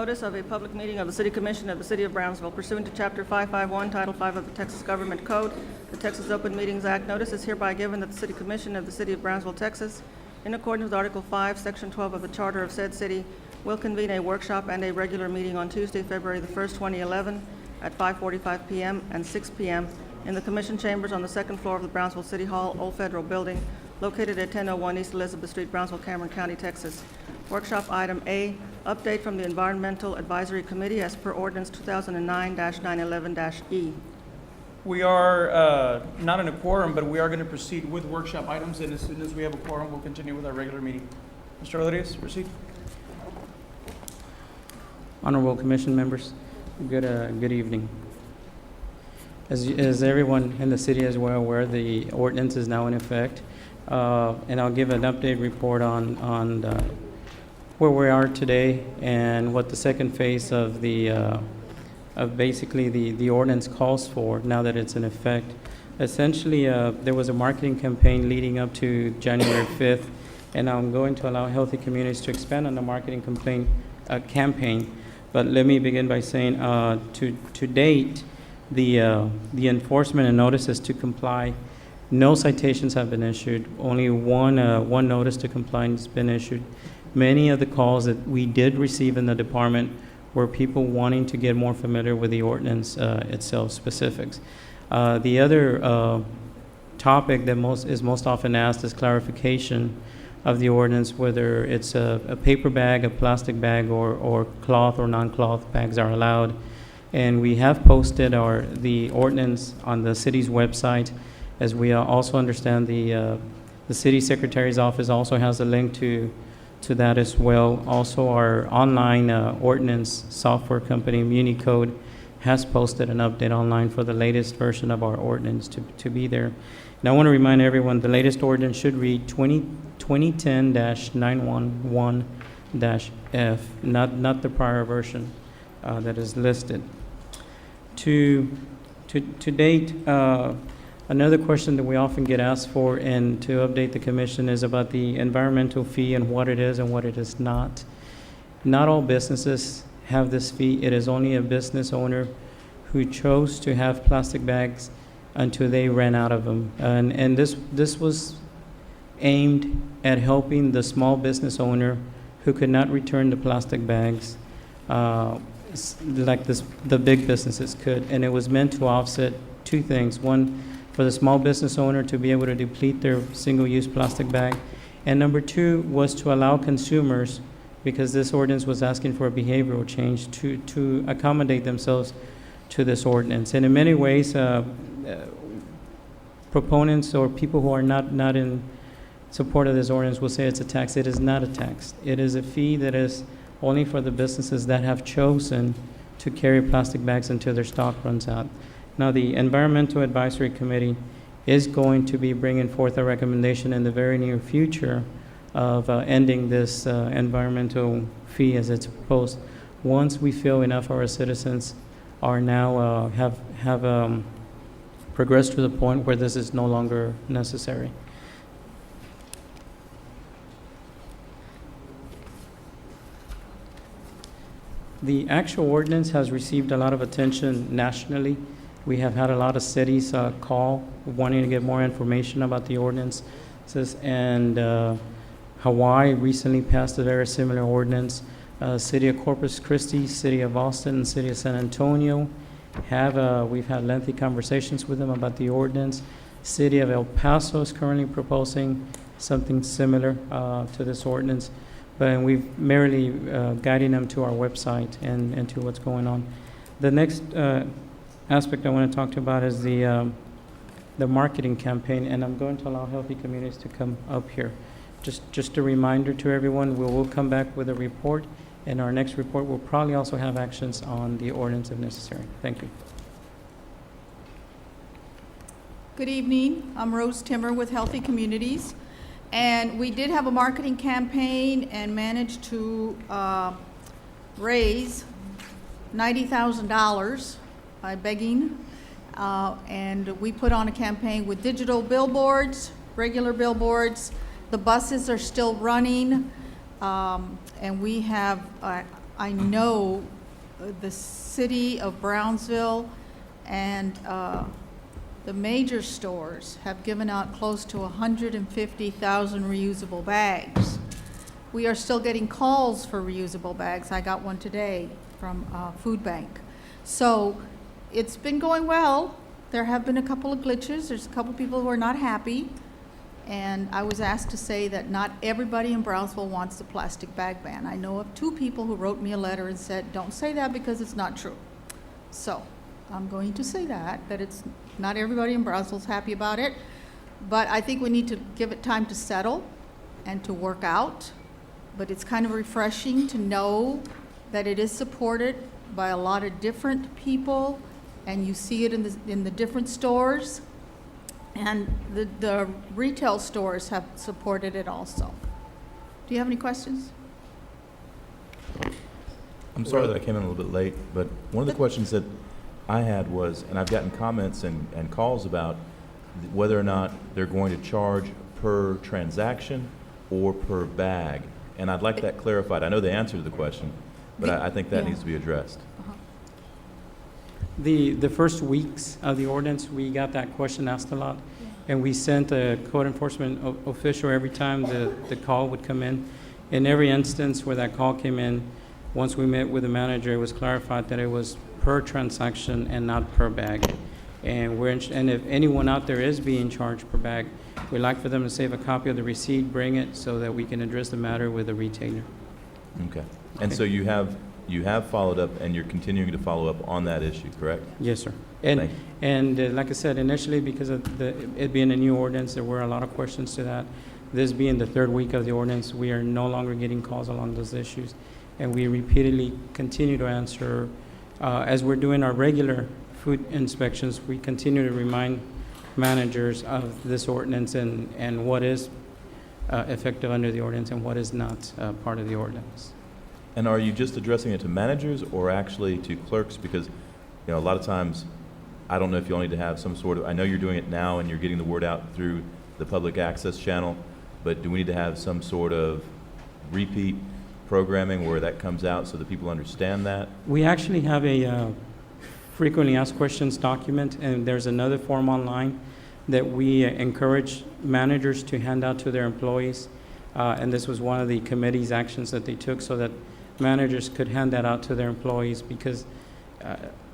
notice of a public meeting of the City Commission of the City of Brownsville pursuant to Chapter 551, Title 5 of the Texas Government Code. The Texas Open Meetings Act notice is hereby given that the City Commission of the City of Brownsville, Texas, in accordance with Article 5, Section 12 of the Charter of said city, will convene a workshop and a regular meeting on Tuesday, February the 1st, 2011, at 5:45 p.m. and 6 p.m. in the Commission Chambers on the second floor of the Brownsville City Hall, Old Federal Building, located at 1001 East Elizabeth Street, Brownsville, Cameron County, Texas. Workshop item A, update from the Environmental Advisory Committee as per ordinance 2009-911-E. We are not in a quorum, but we are going to proceed with workshop items, and as soon as we have a quorum, we'll continue with our regular meeting. Mr. Rodriguez, proceed. Honorable Commission members, good evening. As everyone in the city is well aware, the ordinance is now in effect, and I'll give an update report on where we are today and what the second phase of the basically the ordinance calls for now that it's in effect. Essentially, there was a marketing campaign leading up to January 5th, and I'm going to allow Healthy Communities to expand on the marketing campaign. But let me begin by saying, to date, the enforcement and notices to comply, no citations have been issued. Only one notice to comply has been issued. Many of the calls that we did receive in the department were people wanting to get more familiar with the ordinance itself, specifics. The other topic that is most often asked is clarification of the ordinance, whether it's a paper bag, a plastic bag, or cloth or non-cloth bags are allowed. And we have posted the ordinance on the city's website, as we also understand the city secretary's office also has a link to that as well. Also, our online ordinance software company, Municode, has posted an update online for the latest version of our ordinance to be there. And I want to remind everyone, the latest ordinance should read 2010-911-F, not the prior version that is listed. To date, another question that we often get asked for and to update the commission is about the environmental fee and what it is and what it is not. Not all businesses have this fee. It is only a business owner who chose to have plastic bags until they ran out of them. And this was aimed at helping the small business owner who could not return the plastic bags like the big businesses could. And it was meant to offset two things. One, for the small business owner to be able to deplete their single-use plastic bag. And number two was to allow consumers, because this ordinance was asking for a behavioral change, to accommodate themselves to this ordinance. And in many ways, proponents or people who are not in support of this ordinance will say it's a tax. It is not a tax. It is a fee that is only for the businesses that have chosen to carry plastic bags until their stock runs out. Now, the Environmental Advisory Committee is going to be bringing forth a recommendation in the very near future of ending this environmental fee as it's proposed, once we feel enough of our citizens are now have progressed to the point where this is no longer necessary. The actual ordinance has received a lot of attention nationally. We have had a lot of cities call wanting to get more information about the ordinances, and Hawaii recently passed a very similar ordinance. City of Corpus Christi, City of Austin, and City of San Antonio we've had lengthy conversations with them about the ordinance. City of El Paso is currently proposing something similar to this ordinance, but we've merely guiding them to our website and to what's going on. The next aspect I want to talk to about is the marketing campaign, and I'm going to allow Healthy Communities to come up here. Just a reminder to everyone, we will come back with a report, and our next report will probably also have actions on the ordinance if necessary. Thank you. Good evening. I'm Rose Timmer with Healthy Communities, and we did have a marketing campaign and managed to raise $90,000 by begging, and we put on a campaign with digital billboards, regular billboards. The buses are still running, and we have I know the city of Brownsville and the major stores have given out close to 150,000 reusable bags. We are still getting calls for reusable bags. I got one today from Food Bank. So it's been going well. There have been a couple of glitches. There's a couple people who are not happy. And I was asked to say that not everybody in Brownsville wants the plastic bag ban. I know of 2 people who wrote me a letter and said, don't say that because it's not true. So I'm going to say that it's not everybody in Brownsville's happy about it. But I think we need to give it time to settle and to work out. But it's kind of refreshing to know that it is supported by a lot of different people, and you see it in the different stores, and the retail stores have supported it also. Do you have any questions? I'm sorry that I came in a little bit late, but one of the questions that I had was, and I've gotten comments and calls about whether or not they're going to charge per transaction or per bag. And I'd like that clarified. I know the answer to the question, but I think that Yeah. needs to be addressed. The first weeks of the ordinance, we got that question asked a lot, and we sent a code enforcement official every time the call would come in. In every instance where that call came in, once we met with the manager, it was clarified that it was per transaction and not per bag. And and if anyone out there is being charged per bag, we'd like for them to save a copy of the receipt, bring it, so that we can address the matter with the retailer. Okay. And so you have followed up, and you're continuing to follow up on that issue, correct? Yes, sir. Thank And like I said, initially, because of it being a new ordinance, there were a lot of questions to that. This being the 3rd week of the ordinance, we are no longer getting calls along those issues. And we repeatedly continue to answer, as we're doing our regular food inspections, we continue to remind managers of this ordinance and what is effective under the ordinance and what is not part of the ordinance. And are you just addressing it to managers or actually to clerks? Because, a lot of times, I don't know if you'll need to have some sort of, I know you're doing it now and you're getting the word out through the public access channel, but do we need to have some sort of repeat programming where that comes out so that people understand that? We actually have a frequently asked questions document, and there's another form online that we encourage managers to hand out to their employees. And this was one of the committee's actions that they took, so that managers could hand that out to their employees, because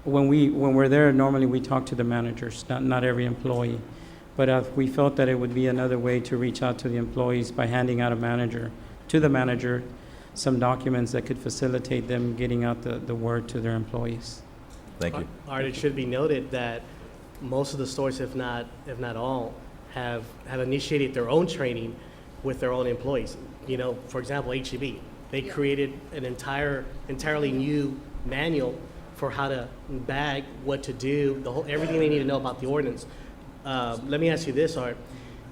when we're there, normally we talk to the managers, not every employee. But we felt that it would be another way to reach out to the employees by handing out to the manager some documents that could facilitate them getting out the word to their employees. Thank you. Art, it should be noted that most of the stores, if not all, have initiated their own training with their own employees. For example, H-E-B, they created an entirely new manual for how to bag, what to do, everything they need to know about the ordinance. Let me ask you this, Art.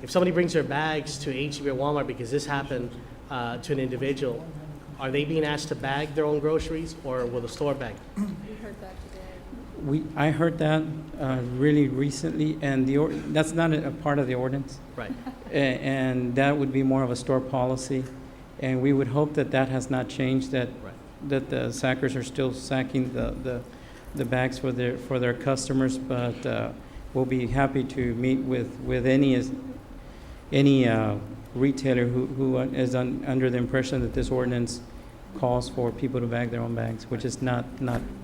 If somebody brings their bags to H-E-B or Walmart, because this happened to an individual, are they being asked to bag their own groceries, or will the store bag? I heard that really recently, and that's not a part of the ordinance. Right. And that would be more of a store policy. And we would hope that has not changed, that the sackers are still sacking the bags for their customers, but we'll be happy to meet with any retailer who is under the impression that this ordinance calls for people to bag their own bags, which is not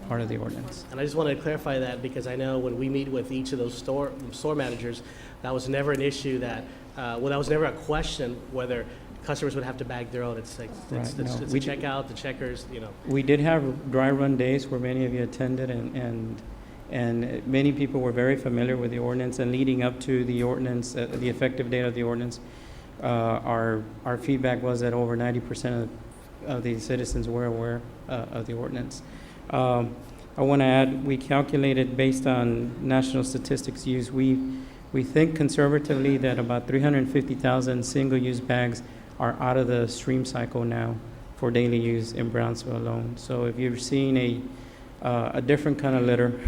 part of the ordinance. And I just wanted to clarify that, because I know when we meet with each of those store managers, that was never an issue that was never a question whether customers would have to bag their own. It's a checkout, the checkers, We did have dry run days where many of you attended, and many people were very familiar with the ordinance, and leading up to the ordinance, the effective date of the ordinance, our feedback was that over 90% of the citizens were aware of the ordinance. I want to add, we calculated based on national statistics use, we think conservatively that about 350,000 single-use bags are out of the stream cycle now for daily use in Brownsville alone. So if you're seeing a different kind of litter,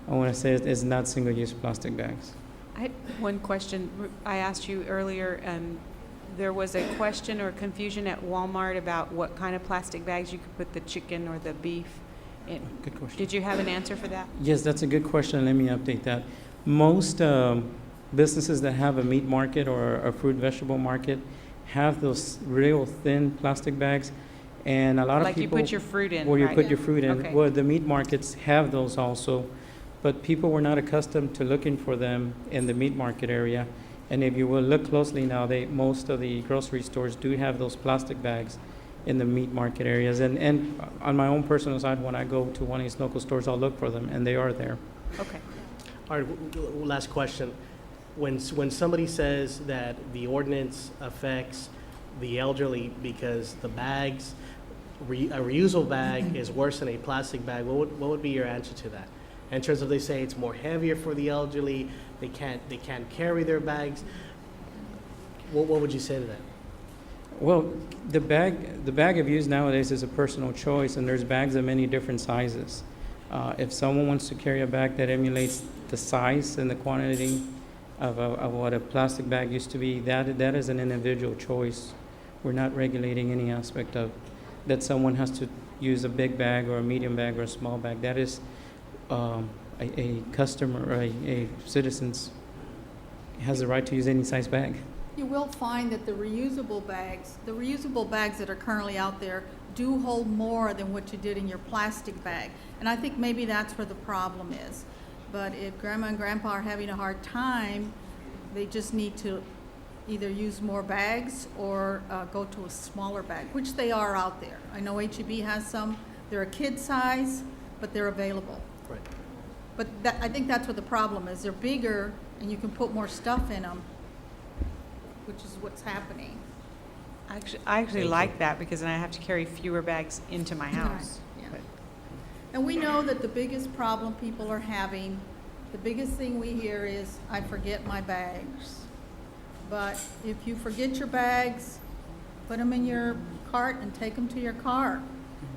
I want to say it's not single-use plastic bags. I had one question. I asked you earlier, there was a question or confusion at Walmart about what kind of plastic bags you could put the chicken or the beef in. Good question. Did you have an answer for that? Yes, that's a good question. Let me update that. Most businesses that have a meat market or a fruit vegetable market have those real thin plastic bags, and a lot of Like you people put your fruit in, where you right? put your fruit in. Okay. Well, the meat markets have those also, but people were not accustomed to looking for them in the meat market area. And if you will look closely now, most of the grocery stores do have those plastic bags in the meat market areas. And on my own personal side, when I go to one of these local stores, I'll look for them, and they are there. Okay. All right, last question. When somebody says that the ordinance affects the elderly because the bags, a reusable bag is worse than a plastic bag, what would be your answer to that? In terms of they say it's more heavier for the elderly, they can't carry their bags, what would you say to that? Well, the bag of use nowadays is a personal choice, and there's bags of many different sizes. If someone wants to carry a bag that emulates the size and the quantity of what a plastic bag used to be, that is an individual choice. We're not regulating any aspect of that someone has to use a big bag or a medium bag or a small bag. That is a customer or a citizen's has the right to use any size bag. You will find that the reusable bags that are currently out there do hold more than what you did in your plastic bag. And I think maybe that's where the problem is. But if grandma and grandpa are having a hard time, they just need to either use more bags or go to a smaller bag, which they are out there. I know HEB has some. They're a kid size, but they're available. Right. But I think that's what the problem is. They're bigger and you can put more stuff in them, which is what's happening. I actually Thank you. like that because then I have to carry fewer bags into my house. Yeah. And we know that the biggest problem people are having, the biggest thing we hear is, I forget my bags. But if you forget your bags, put them in your cart and take them to your car.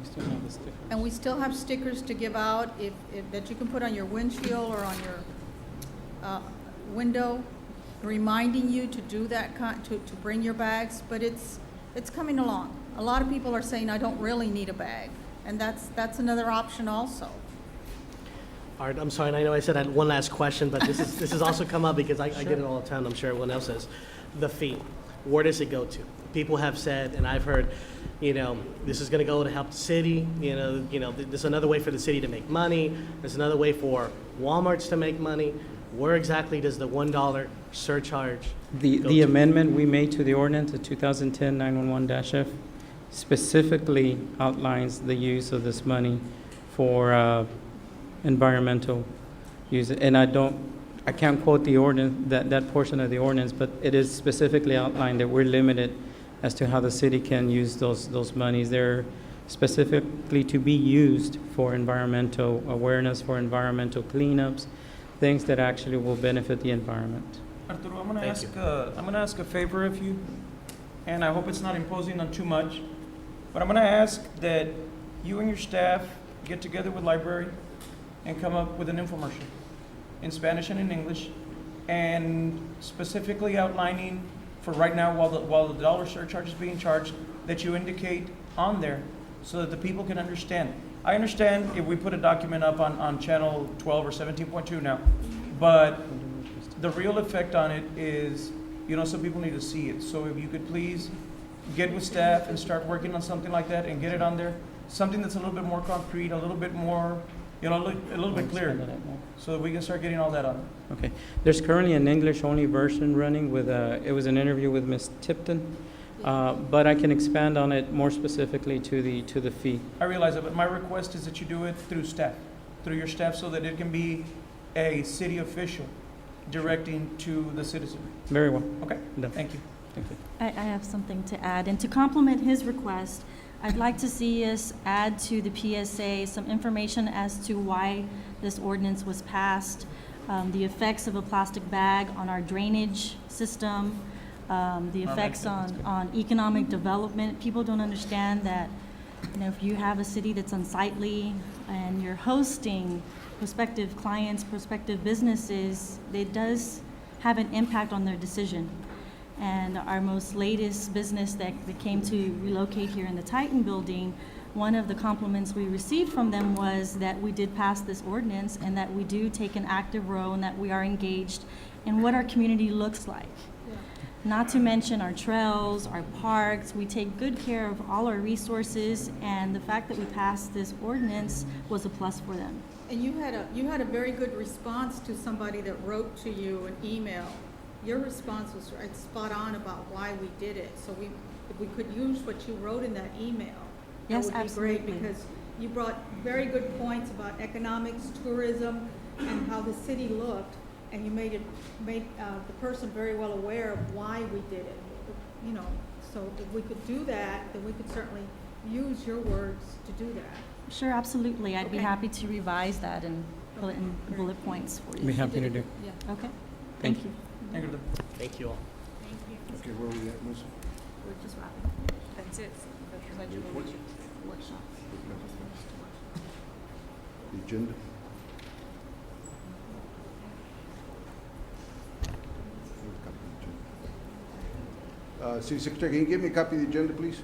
We still have the stickers. And we still have stickers to give out that you can put on your windshield or on your window, reminding you to do that, to bring your bags, but it's coming along. A lot of people are saying, I don't really need a bag, and that's another option also. All right, I'm sorry, and I know I said I had one last question, but this has also come up because I get it all the time, I'm sure everyone else does. The fee, where does it go to? People have said, and I've heard, this is gonna go to help the city, there's another way for the city to make money, there's another way for Walmarts to make money. Where exactly does the $1 surcharge go The to? amendment we made to the ordinance, the 2010 911-F, specifically outlines the use of this money for environmental use. And I can't quote the ordinance, that portion of the ordinance, but it is specifically outlined that we're limited as to how the city can use those monies. They're specifically to be used for environmental awareness, for environmental cleanups, things that actually will benefit the environment. Arturo, I'm gonna Thank ask a favor of you, and I hope it's not imposing on too much, but I'm gonna ask that you and your staff get together with library and come up with an infomercial in Spanish and in English, and specifically outlining for right now, while the dollar surcharge is being charged, that you indicate on there so that the people can understand. I understand if we put a document up on channel 12 or 17.2 now, but the real effect on it is, some people need to see it. So if you could please get with staff and start working on something like that and get it on there, something that's a little bit more concrete, a little bit more, a little bit clearer, so that we can start getting all that on. Okay. There's currently an English-only version running with, it was an interview with Ms. Tipton, but I can expand on it more specifically to the fee. I realize it, but my request is that you do it through your staff, so that it can be a city official directing to the citizen. Very well. Okay, Done. thank you. Thank you. I have something to add, and to complement his request, I'd like to see us add to the PSA some information as to why this ordinance was passed, the effects of a plastic bag on our drainage system, the effects on economic development. People don't understand that, if you have a city that's unsightly and you're hosting prospective clients, prospective businesses, it does have an impact on their decision. And our most latest business that came to relocate here in the Titan Building, one of the compliments we received from them was that we did pass this ordinance and that we do take an active role and that we are engaged in what our community looks like. Not to mention our trails, our parks, we take good care of all our resources, and the fact that we passed this ordinance was a plus for them. And you had a very good response to somebody that wrote to you an email. Your response was right spot on about why we did it. So if we could use what you wrote in that email, Yes, that would be great, absolutely. because you brought very good points about economics, tourism, and how the city looked, and you made the person very well aware of why we did it. You know, so if we could do that, then we could certainly use your words to do that. Sure, absolutely. I'd be Okay. happy to revise that and put it in bullet points for Be you. happy to do. Yeah. Okay, Thank thank you. Thank you. Thank you all. Okay, where are we at, Melissa? We're just wrapping. That's it. Workshop. The agenda? City Secretary, can you give me a copy of the agenda, please?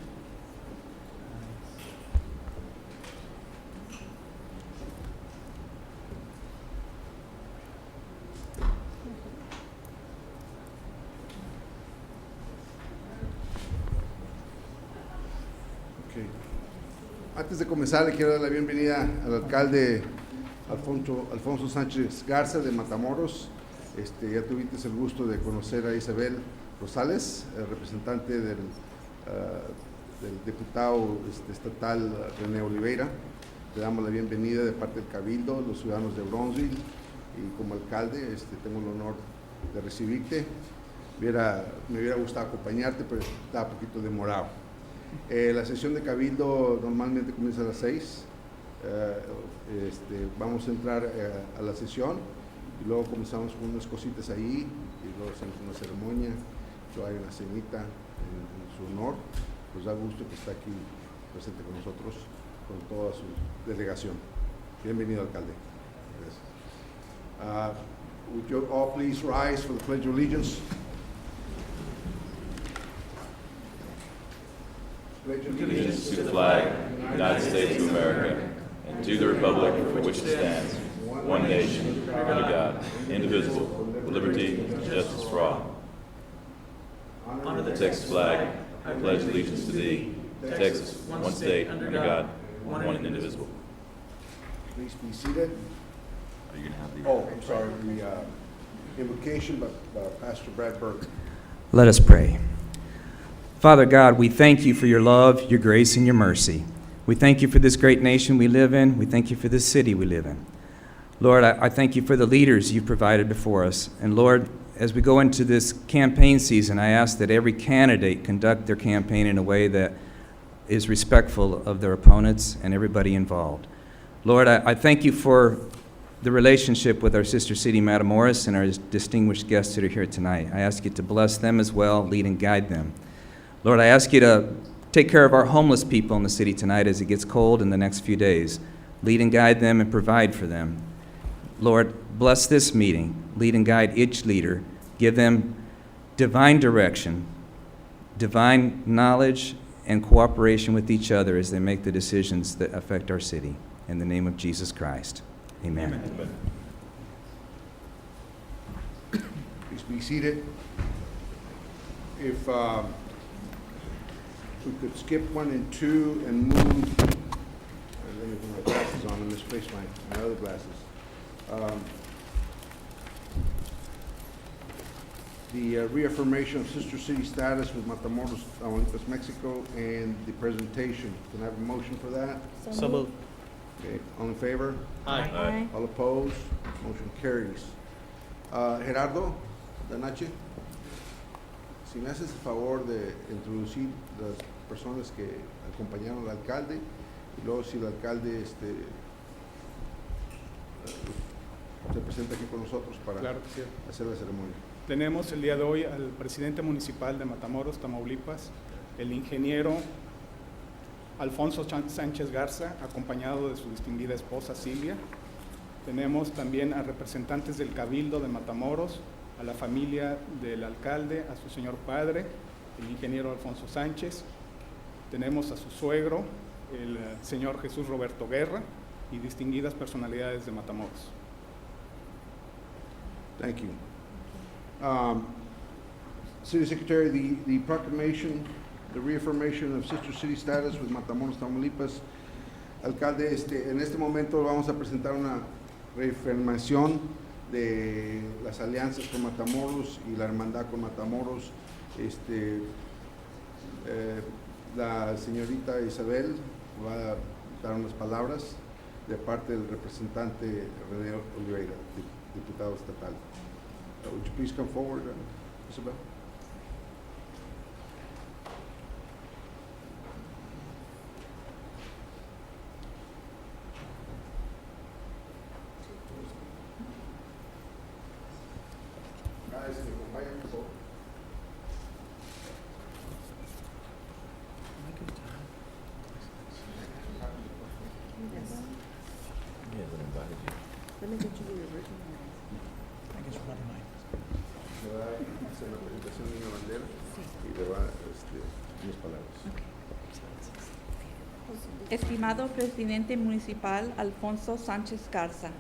Ok. Antes de comenzar, le quiero dar la bienvenida al alcalde Alfonso Sánchez Garza de Matamoros. Ya tuviste el gusto de conocer a Isabel Rosales, representante del diputado estatal René Oliveira. Te damos la bienvenida de parte del Cabildo, los ciudadanos de Brownsville, y como alcalde tengo el honor de recibirte. Me hubiera gustado acompañarte, pero está un poquito demorado. La sesión de Cabildo normalmente comienza a las 6. Vamos a entrar a la sesión y luego comenzamos con unas cositas ahí y luego hacemos una ceremonia, luego hay una cenita en su honor. Nos da gusto que está aquí presente con nosotros, con toda su delegación. Bienvenido, alcalde. Gracias. Would you all please rise for the Pledge of Allegiance? Pledge of Allegiance to the flag of the United States of America and to the republic for which it stands, one nation, under God, indivisible, with liberty and justice for all. Under the Texas flag, I pledge allegiance to thee, Texas, one state, under God, one and indivisible. Please be seated. Are you going to have the... Oh, I'm sorry, the invocation by Pastor Brad Burke. Let us pray. Father God, we thank you for your love, your grace, and your mercy. We thank you for this great nation we live in. We thank you for this city we live in. Lord, I thank you for the leaders you've provided before us. And Lord, as we go into this campaign season, I ask that every candidate conduct their campaign in a way that is respectful of their opponents and everybody involved. Lord, I thank you for the relationship with our sister city, Matamoros, and our distinguished guests that are here tonight. I ask you to bless them as well, lead and guide them. Lord, I ask you to take care of our homeless people in the city tonight as it gets cold in the next few days. Lead and guide them and provide for them. Lord, bless this meeting. Lead and guide each leader. Give them divine direction, divine knowledge, and cooperation with each other as they make the decisions that affect our city. In the name of Jesus Christ, amen. Please be seated. If we could skip 1 and 2 and move, let me put my glasses on and misplace my other glasses. The reaffirmation of sister city status with Matamoros, Tamaulipas, Mexico, and the presentation. Can I have a motion for that? So moved. Okay, all in favor? Aye. Aye. All opposed? Motion carries. Gerardo Danache, si me haces el favor de introducir las personas que acompañaron al alcalde, y luego si el alcalde se presenta aquí con nosotros para Claro que sí. hacer la ceremonia. Tenemos el día de hoy al presidente municipal de Matamoros, Tamaulipas, el ingeniero Alfonso Sánchez Garza, acompañado de su distinguida esposa Silvia. Tenemos también a representantes del Cabildo de Matamoros, a la familia del alcalde, a su señor padre, el ingeniero Alfonso Sánchez. Tenemos a su suegro, el señor Jesús Roberto Guerra, y distinguidas personalidades de Matamoros. Thank you. City Secretary, the proclamation, the reaffirmation of sister city status with Matamoros, Tamaulipas. Alcalde, en este momento vamos a presentar una reafirmación de las alianzas con Matamoros y la hermandad con Matamoros. La señorita Isabel va a dar unas palabras de parte del representante René Oliveira, diputado estatal. Would you please come forward, Isabel? Guys, me acompañan, por favor. He hasn't invited you. Let me get you the original. I guess we're not in line. Le va a hacer la presentación de una bandera y le va a unas palabras. Estimado presidente municipal Alfonso Sánchez Garza,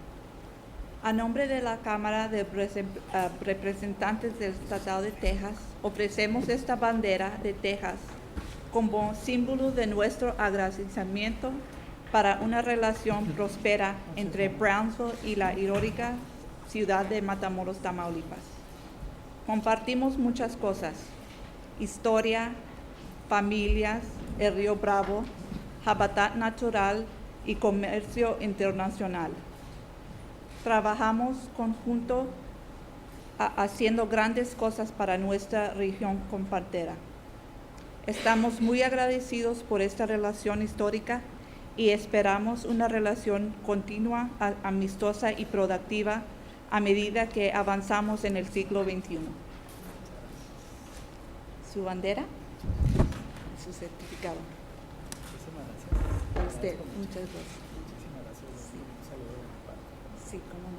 a nombre de la Cámara de Representantes del Estado de Texas, ofrecemos esta bandera de Texas como símbolo de nuestro agradecimiento para una relación próspera entre Brownsville y la heroica ciudad de Matamoros, Tamaulipas. Compartimos muchas cosas: historia, familias, el río Bravo, hábitat natural y comercio internacional. Trabajamos conjunto haciendo grandes cosas para nuestra región compartida. Estamos muy agradecidos por esta relación histórica y esperamos una relación continua, amistosa y productiva a medida que avanzamos en el siglo XXI. Su bandera, su certificado. A usted, muchas gracias. Sí, cómo no.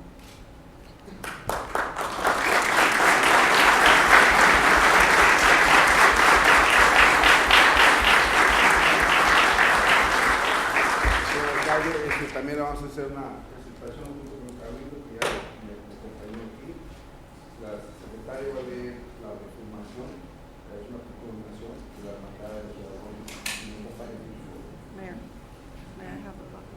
Señor alcalde, también le vamos a hacer una presentación junto con el cabildo que ya me acompañó aquí. La secretaria va a leer la reformación, es una proclamación de la hermandad de Ciudadanos y me acompaña aquí. Mayor, may I have a copy?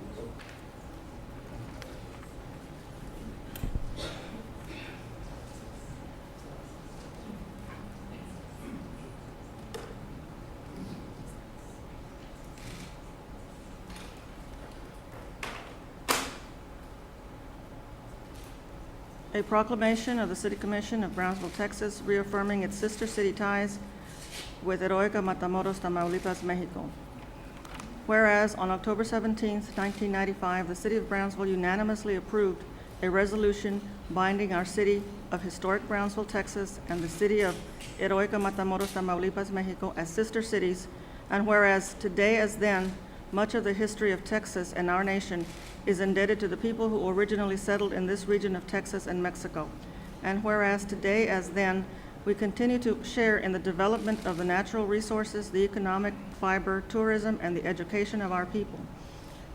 A proclamation of the City Commission of Brownsville, Texas, reaffirming its sister city ties with Heroica Matamoros, Tamaulipas, Mexico. Whereas on October 17, 1995, the City of Brownsville unanimously approved a resolution binding our city of historic Brownsville, Texas, and the city of Heroica Matamoros, Tamaulipas, Mexico as sister cities, and whereas today as then, much of the history of Texas and our nation is indebted to the people who originally settled in this region of Texas and Mexico. And whereas today as then, we continue to share in the development of the natural resources, the economic fiber, tourism, and the education of our people.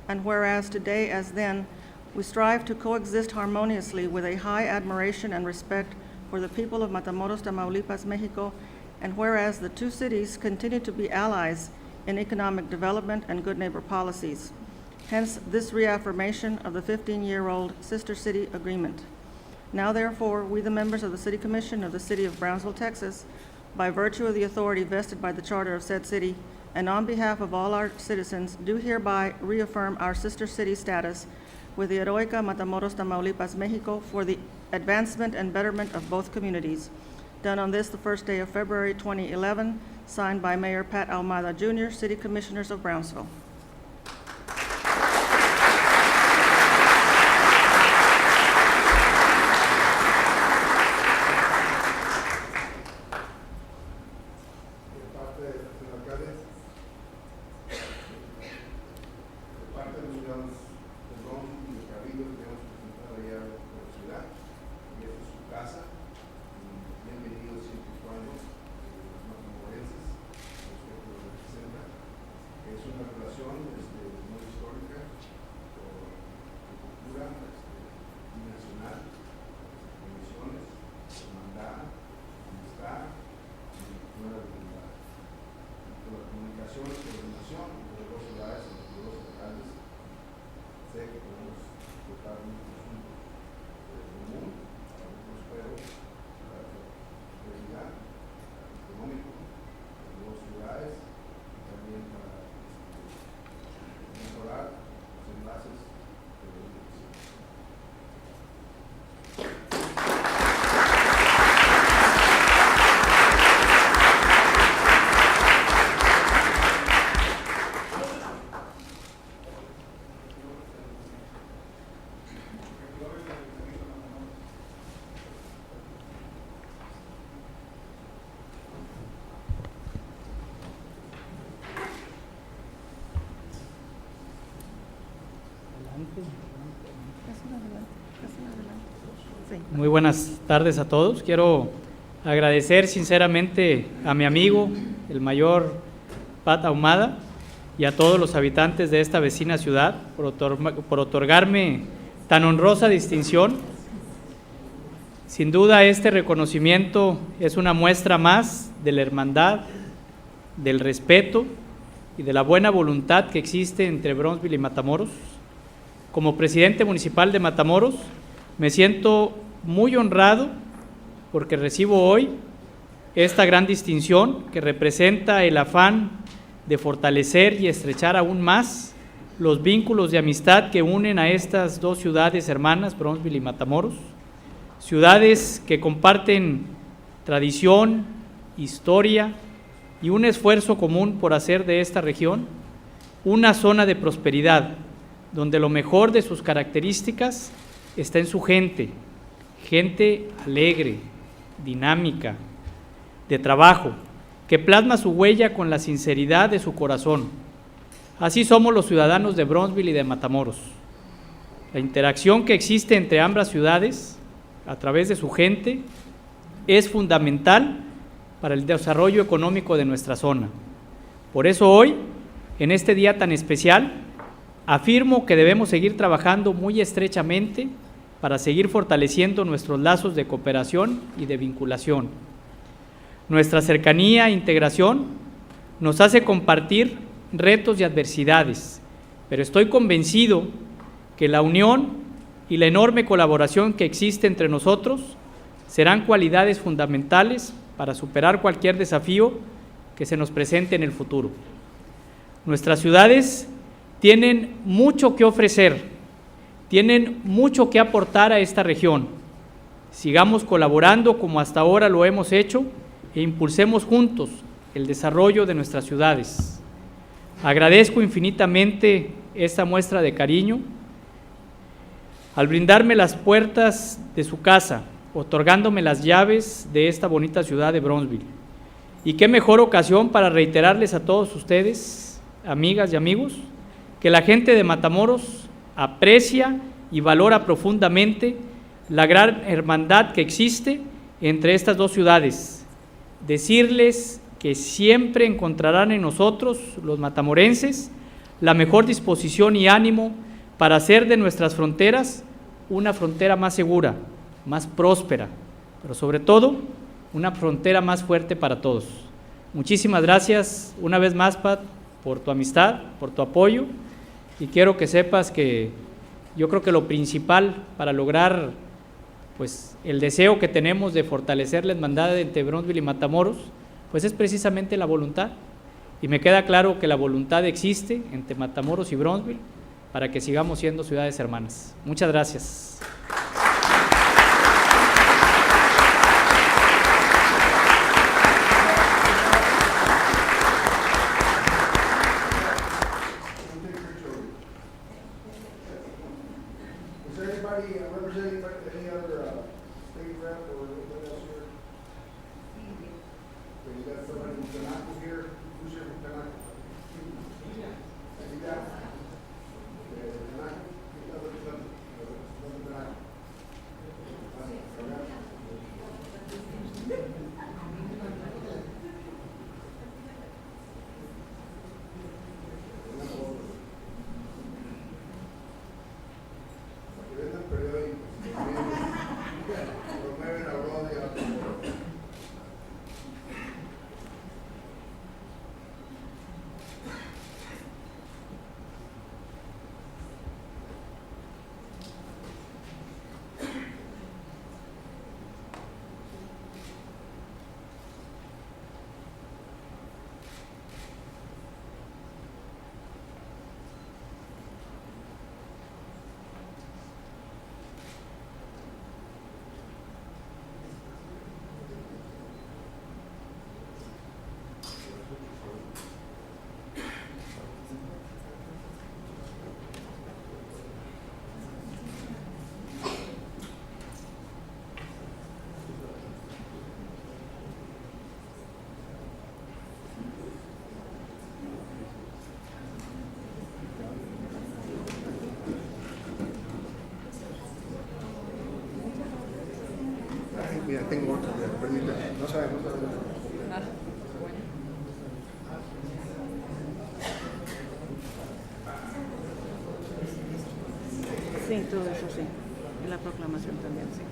And whereas today as then, we strive to coexist harmoniously with a high admiration and respect for the people of Matamoros, Tamaulipas, Mexico, and whereas the two cities continue to be allies in economic development and good neighbor policies. Hence, this reaffirmation of the 15-year-old Sister City Agreement. Now therefore, we the members of the City Commission of the City of Brownsville, Texas, by virtue of the authority vested by the charter of said city, and on behalf of all our citizens, do hereby reaffirm our sister city status with the Heroica Matamoros, Tamaulipas, Mexico for the advancement and betterment of both communities. Done on this, the first day of February 2011, signed by Mayor Pat Almada Jr., City Commissioners of Brownsville. Muy buenas tardes a todos. Quiero agradecer sinceramente a mi amigo, el mayor Pat Ahumada, y a todos los habitantes de esta vecina ciudad por otorgarme tan honrosa distinción. Sin duda, este reconocimiento es una muestra más de la hermandad, del respeto y de la buena voluntad que existe entre Bronzeville y Matamoros. Como presidente municipal de Matamoros, me siento muy honrado porque recibo hoy esta gran distinción que representa el afán de fortalecer y estrechar aún más los vínculos de amistad que unen a estas dos ciudades hermanas, Bronzeville y Matamoros, ciudades que comparten tradición, historia y un esfuerzo común por hacer de esta región una zona de prosperidad, donde lo mejor de sus características está en su gente, gente alegre, dinámica, de trabajo, que plasma su huella con la sinceridad de su corazón. Así somos los ciudadanos de Bronzeville y de Matamoros. La interacción que existe entre ambas ciudades, a través de su gente, es fundamental para el desarrollo económico de nuestra zona. Por eso hoy, en este día tan especial, afirmo que debemos seguir trabajando muy estrechamente para seguir fortaleciendo nuestros lazos de cooperación y de vinculación. Nuestra cercanía e integración nos hace compartir retos y adversidades, pero estoy convencido que la unión y la enorme colaboración que existe entre nosotros serán cualidades fundamentales para superar cualquier desafío que se nos presente en el futuro. Nuestras ciudades tienen mucho que ofrecer, tienen mucho que aportar a esta región. Sigamos colaborando como hasta ahora lo hemos hecho e impulsemos juntos el desarrollo de nuestras ciudades. Agradezco infinitamente esta muestra de cariño al brindarme las puertas de su casa, otorgándome las llaves de esta bonita ciudad de Bronzeville. Y qué mejor ocasión para reiterarles a todos ustedes, amigas y amigos, que la gente de Matamoros aprecia y valora profundamente la gran hermandad que existe entre estas dos ciudades. Decirles que siempre encontrarán en nosotros, los matamorenses, la mejor disposición y ánimo para hacer de nuestras fronteras una frontera más segura, más próspera, pero sobre todo una frontera más fuerte para todos. Muchísimas gracias una vez más, Pat, por tu amistad, por tu apoyo, y quiero que sepas que yo creo que lo principal para lograr pues el deseo que tenemos de fortalecer la hermandad entre Bronzeville y Matamoros, pues es precisamente la voluntad, y me queda claro que la voluntad existe entre Matamoros y Bronzeville para que sigamos siendo ciudades hermanas. Muchas gracias. Mira, tengo otro, permítame. No sabemos. Sí, todo eso sí. Y la proclamación también, sí.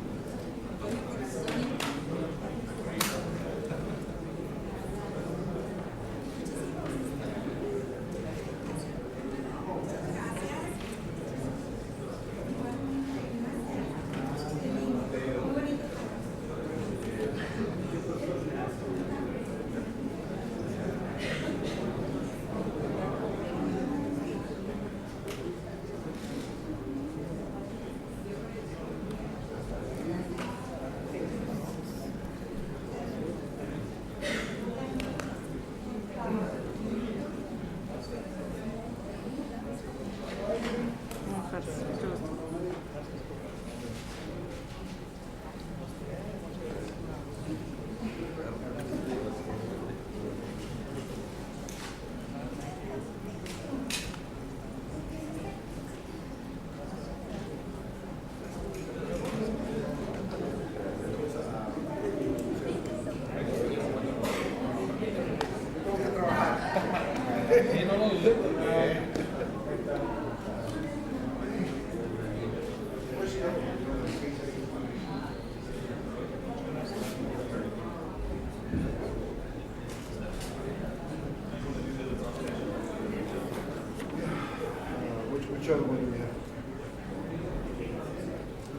Which other one do we have?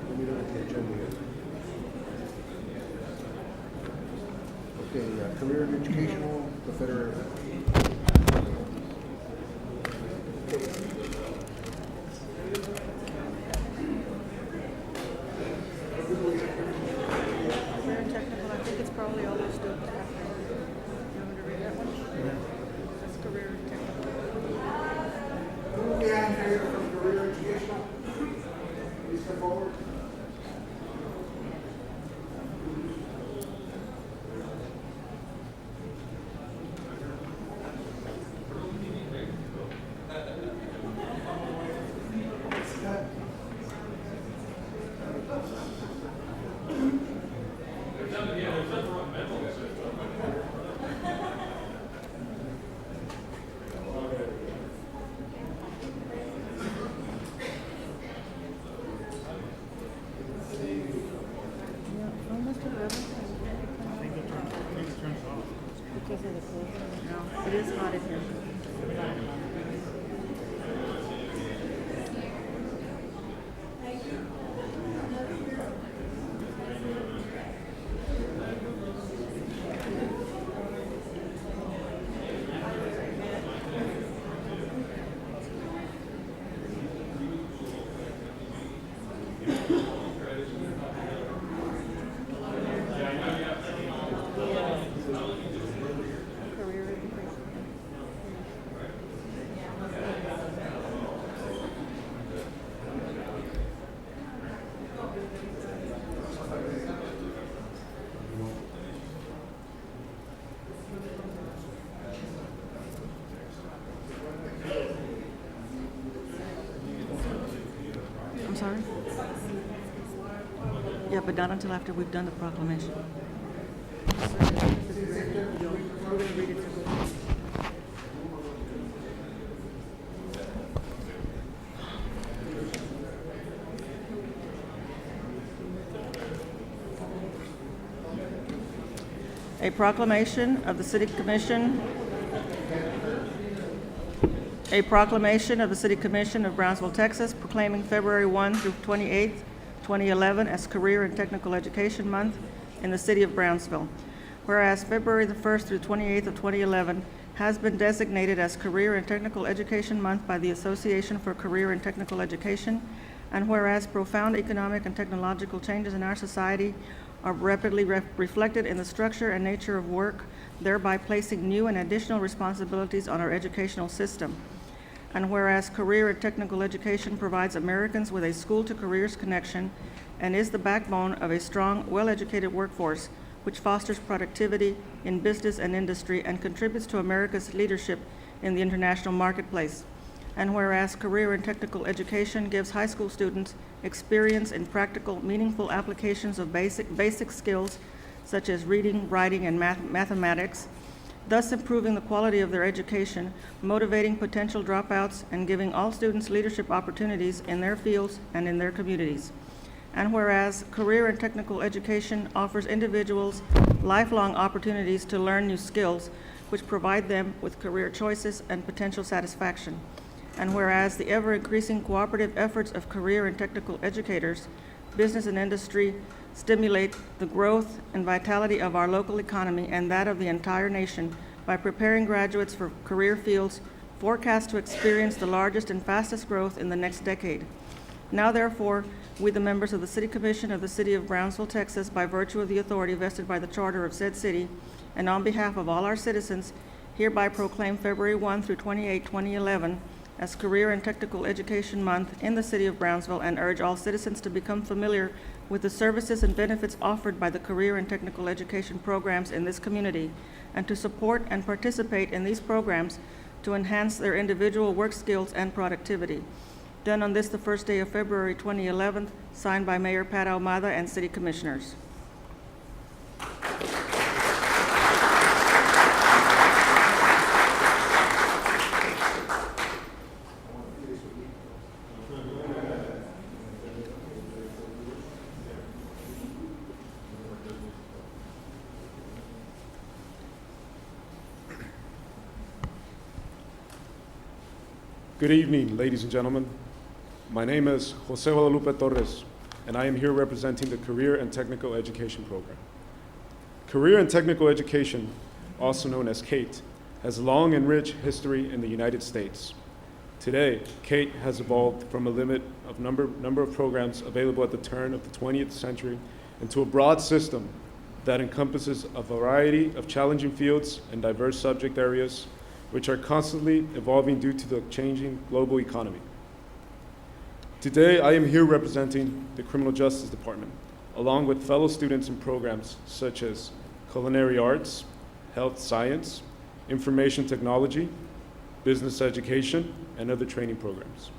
Let me look at the agenda here. Okay, career and educational, the federal. Career and technical, I think it's probably all those students after. You want me to read that one? That's career and technical. Who do we have here from career educational? Please step forward. Because of the cold. No, it is hot in here. Career education. I'm sorry? Yeah, but not until after we've done the proclamation. We're gonna read it to go. A proclamation of the City Commission. A proclamation of the City Commission of Brownsville, Texas, proclaiming February 1 through 28, 2011 as Career and Technical Education Month in the City of Brownsville. Whereas February the 1st through 28th of 2011 has been designated as Career and Technical Education Month by the Association for Career and Technical Education, and whereas profound economic and technological changes in our society are rapidly reflected in the structure and nature of work, thereby placing new and additional responsibilities on our educational system. And whereas career and technical education provides Americans with a school-to-careers connection and is the backbone of a strong, well-educated workforce, which fosters productivity in business and industry and contributes to America's leadership in the international marketplace. And whereas career and technical education gives high school students experience in practical, meaningful applications of basic skills such as reading, writing, and mathematics, thus improving the quality of their education, motivating potential dropouts, and giving all students leadership opportunities in their fields and in their communities. And whereas career and technical education offers individuals lifelong opportunities to learn new skills, which provide them with career choices and potential satisfaction. And whereas the ever-increasing cooperative efforts of career and technical educators, business and industry stimulate the growth and vitality of our local economy and that of the entire nation by preparing graduates for career fields forecast to experience the largest and fastest growth in the next decade. Now therefore, we, the members of the City Commission of the City of Brownsville, Texas, by virtue of the authority vested by the charter of said city, and on behalf of all our citizens, hereby proclaim February 1 through 28, 2011, as Career and Technical Education Month in the City of Brownsville, and urge all citizens to become familiar with the services and benefits offered by the career and technical education programs in this community, and to support and participate in these programs to enhance their individual work skills and productivity. Done on this, the first day of February 2011, signed by Mayor Pat Ahumada and City Commissioners. Good evening, ladies and gentlemen. My name is Jose Guadalupe Torres, and I am here representing the Career and Technical Education Program. Career and Technical Education, also known as CATE, has a long and rich history in the United States. Today, CATE has evolved from a limit of number of programs available at the turn of the 20th century into a broad system that encompasses a variety of challenging fields and diverse subject areas which are constantly evolving due to the changing global economy. Today, I am here representing the Criminal Justice Department, along with fellow students in programs such as Culinary Arts, Health Science, Information Technology, Business Education, and other training programs.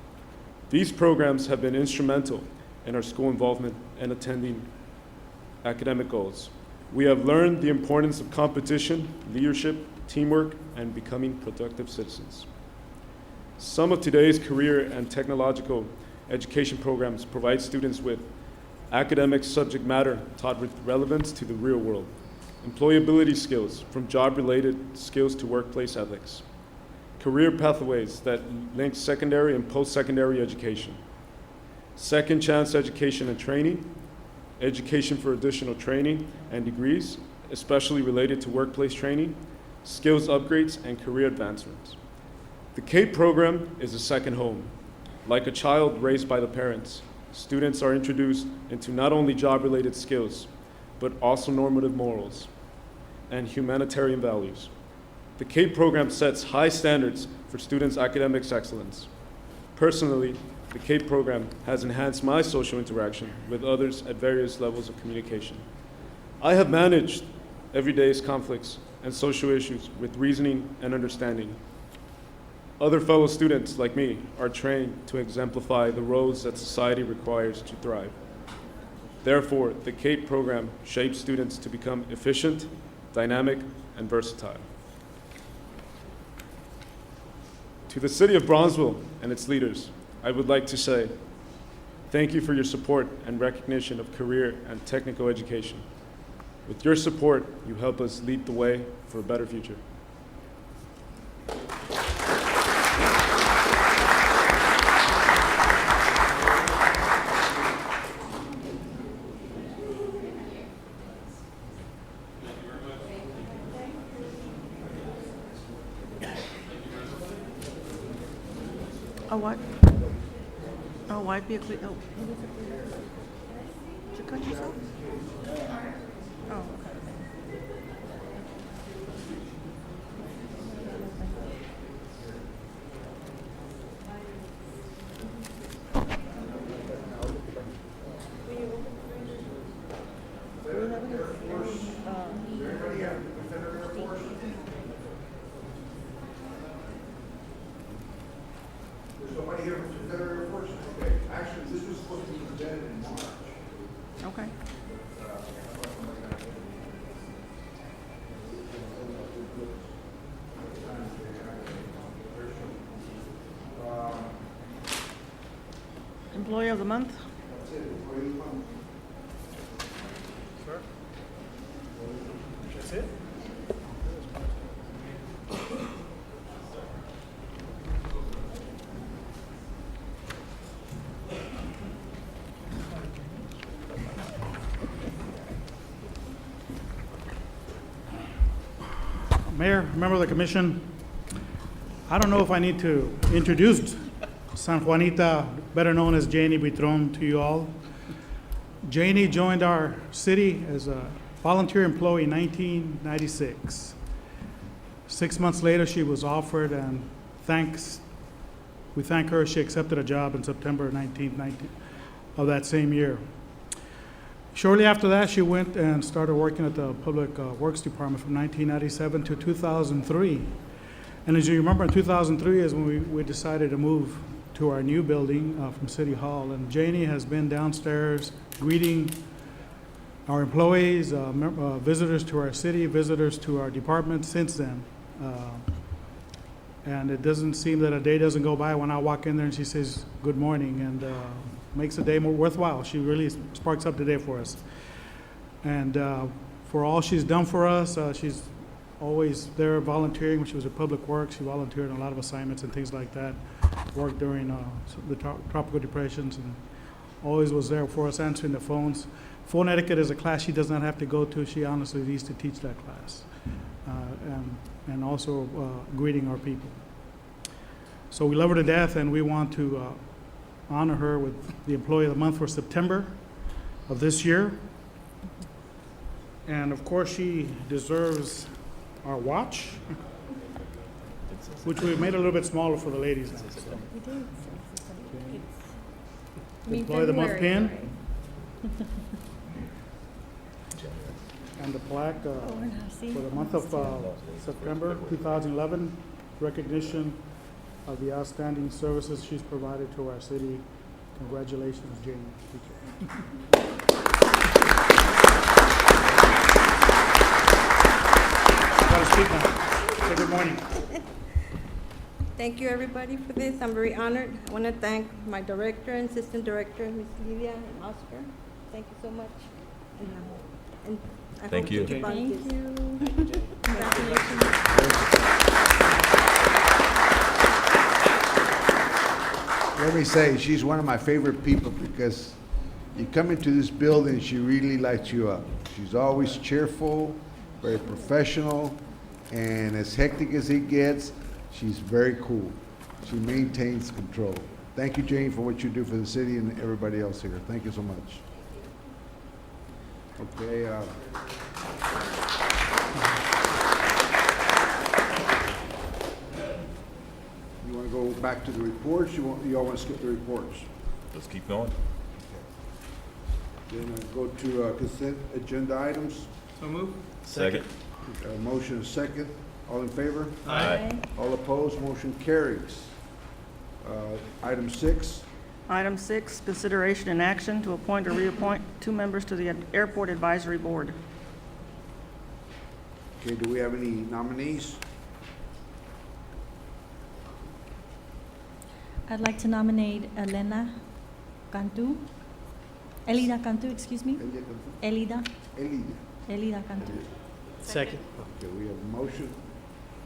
These programs have been instrumental in our school involvement and attending academic goals. We have learned the importance of competition, leadership, teamwork, and becoming productive citizens. Some of today's career and technological education programs provide students with academic subject matter taught with relevance to the real world, employability skills from job-related skills to workplace ethics, career pathways that link secondary and post-secondary education, second chance education and training, education for additional training and degrees, especially related to workplace training, skills upgrades, and career advancements. The CATE program is a second home. Like a child raised by the parents, students are introduced into not only job-related skills, but also normative morals and humanitarian values. The CATE program sets high standards for students' academic excellence. Personally, the CATE program has enhanced my social interaction with others at various levels of communication. I have managed everyday's conflicts and social issues with reasoning and understanding. Other fellow students like me are trained to exemplify the roles that society requires to thrive. Therefore, the CATE program shapes students to become efficient, dynamic, and versatile. To the City of Brownsville and its leaders, I would like to say thank you for your support and recognition of career and technical education. With your support, you help us lead the way for a better future. Oh, what? Oh, why be a cle- oh. Did you cut yourself? Oh, okay. Okay. Employee of the month? That's it? Mayor, member of the commission, I don't know if I need to introduce San Juanita, better known as Janie Bitron, to you all. Janie joined our city as a volunteer employee in 1996. 6 months later, she was offered, and we thank her, she accepted a job in September 1990 of that same year. Shortly after that, she went and started working at the Public Works Department from 1997 to 2003. And as you remember, in 2003 is when we decided to move to our new building from City Hall. And Janie has been downstairs greeting our employees, visitors to our city, visitors to our department since then. And it doesn't seem that a day doesn't go by when I walk in there and she says, good morning, and makes the day more worthwhile. She really sparks up the day for us. And for all she's done for us, she's always there volunteering. When she was at Public Works, she volunteered on a lot of assignments and things like that. Worked during the tropical depressions, and always was there for us, answering the phones. Phone etiquette is a class she does not have to go to. She honestly needs to teach that class. And also greeting our people. So we love her to death, and we want to honor her with the Employee of the Month for September of this year. And of course, she deserves our watch, which we made a little bit smaller for the ladies now. So. Employee of the Month pin. And the plaque for the month of September 2011, recognition of the outstanding services she's provided to our city. Congratulations, Jane. Got to speak now. Say good morning. Thank you, everybody, for this. I'm very honored. I want to thank my director and assistant director, Ms. Lydia and Oscar. Thank you so much. And I Thank hope you. to keep on Thank this. you. Congratulations. Let me say, she's one of my favorite people because you come into this building, she really lights you up. She's always cheerful, very professional, and as hectic as it gets, she's very cool. She maintains control. Thank you, Jane, for what you do for the city and everybody else here. Thank you so much. Okay. You want to go back to the reports? You all want to skip the reports? Let's keep going. Then go to consent agenda items. So move. Second. Motion and second. All in favor? Aye. All opposed? Motion carries. Item 6. Item 6, consideration and action to appoint or reappoint 2 members to the Airport Advisory Board. Okay, do we have any nominees? I'd like to nominate Elida Cantu, excuse me. Elida Cantu. Second. Okay, we have a motion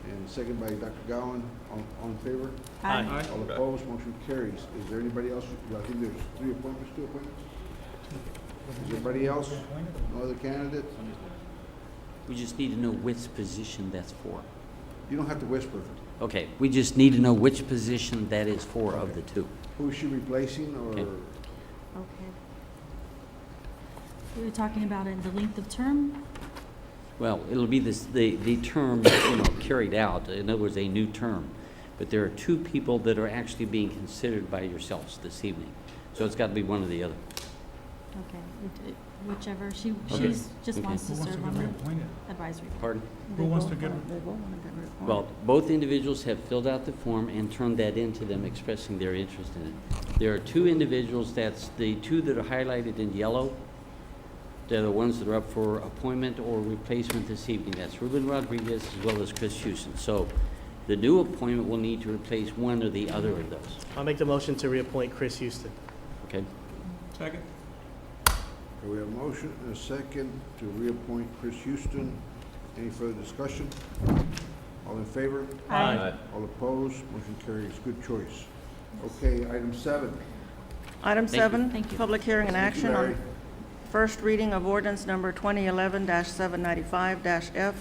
and second by Dr. Gowan. All in favor? Aye. All opposed? Motion carries. Is there anybody else? I think there's 3 appointments, 2 appointments. Is there anybody else? No other candidates? We just need to know which position that's for. You don't have to whisper. Okay, we just need to know which position that is for of the 2. Who is she replacing or? Okay. Okay. We were talking about it, the length of term. Well, it'll be the term, carried out. In other words, a new term. But there are 2 people that are actually being considered by yourselves this evening. So it's got to be one or the other. Okay, whichever. She Okay. just Okay. wants to Who wants to serve get on the reappointed? advisory board. Pardon? Who wants to get? They both want to get reappointed. Well, both individuals have filled out the form and turned that in to them expressing their interest in it. There are 2 individuals, that's the 2 that are highlighted in yellow, They're the ones that are up for appointment or replacement this evening. That's Ruben Rodriguez as well as Chris Houston. So the new appointment will need to replace one or the other of those. I'll make the motion to reappoint Chris Houston. Okay? Second. Okay, we have a motion and a second to reappoint Chris Houston. Any further discussion? All in favor? Aye. All opposed? Motion carries. Good choice. Okay, item 7. Item Thank you. 7, Thank you. public hearing and Thank you, action Larry. on first reading of ordinance number 2011-795-F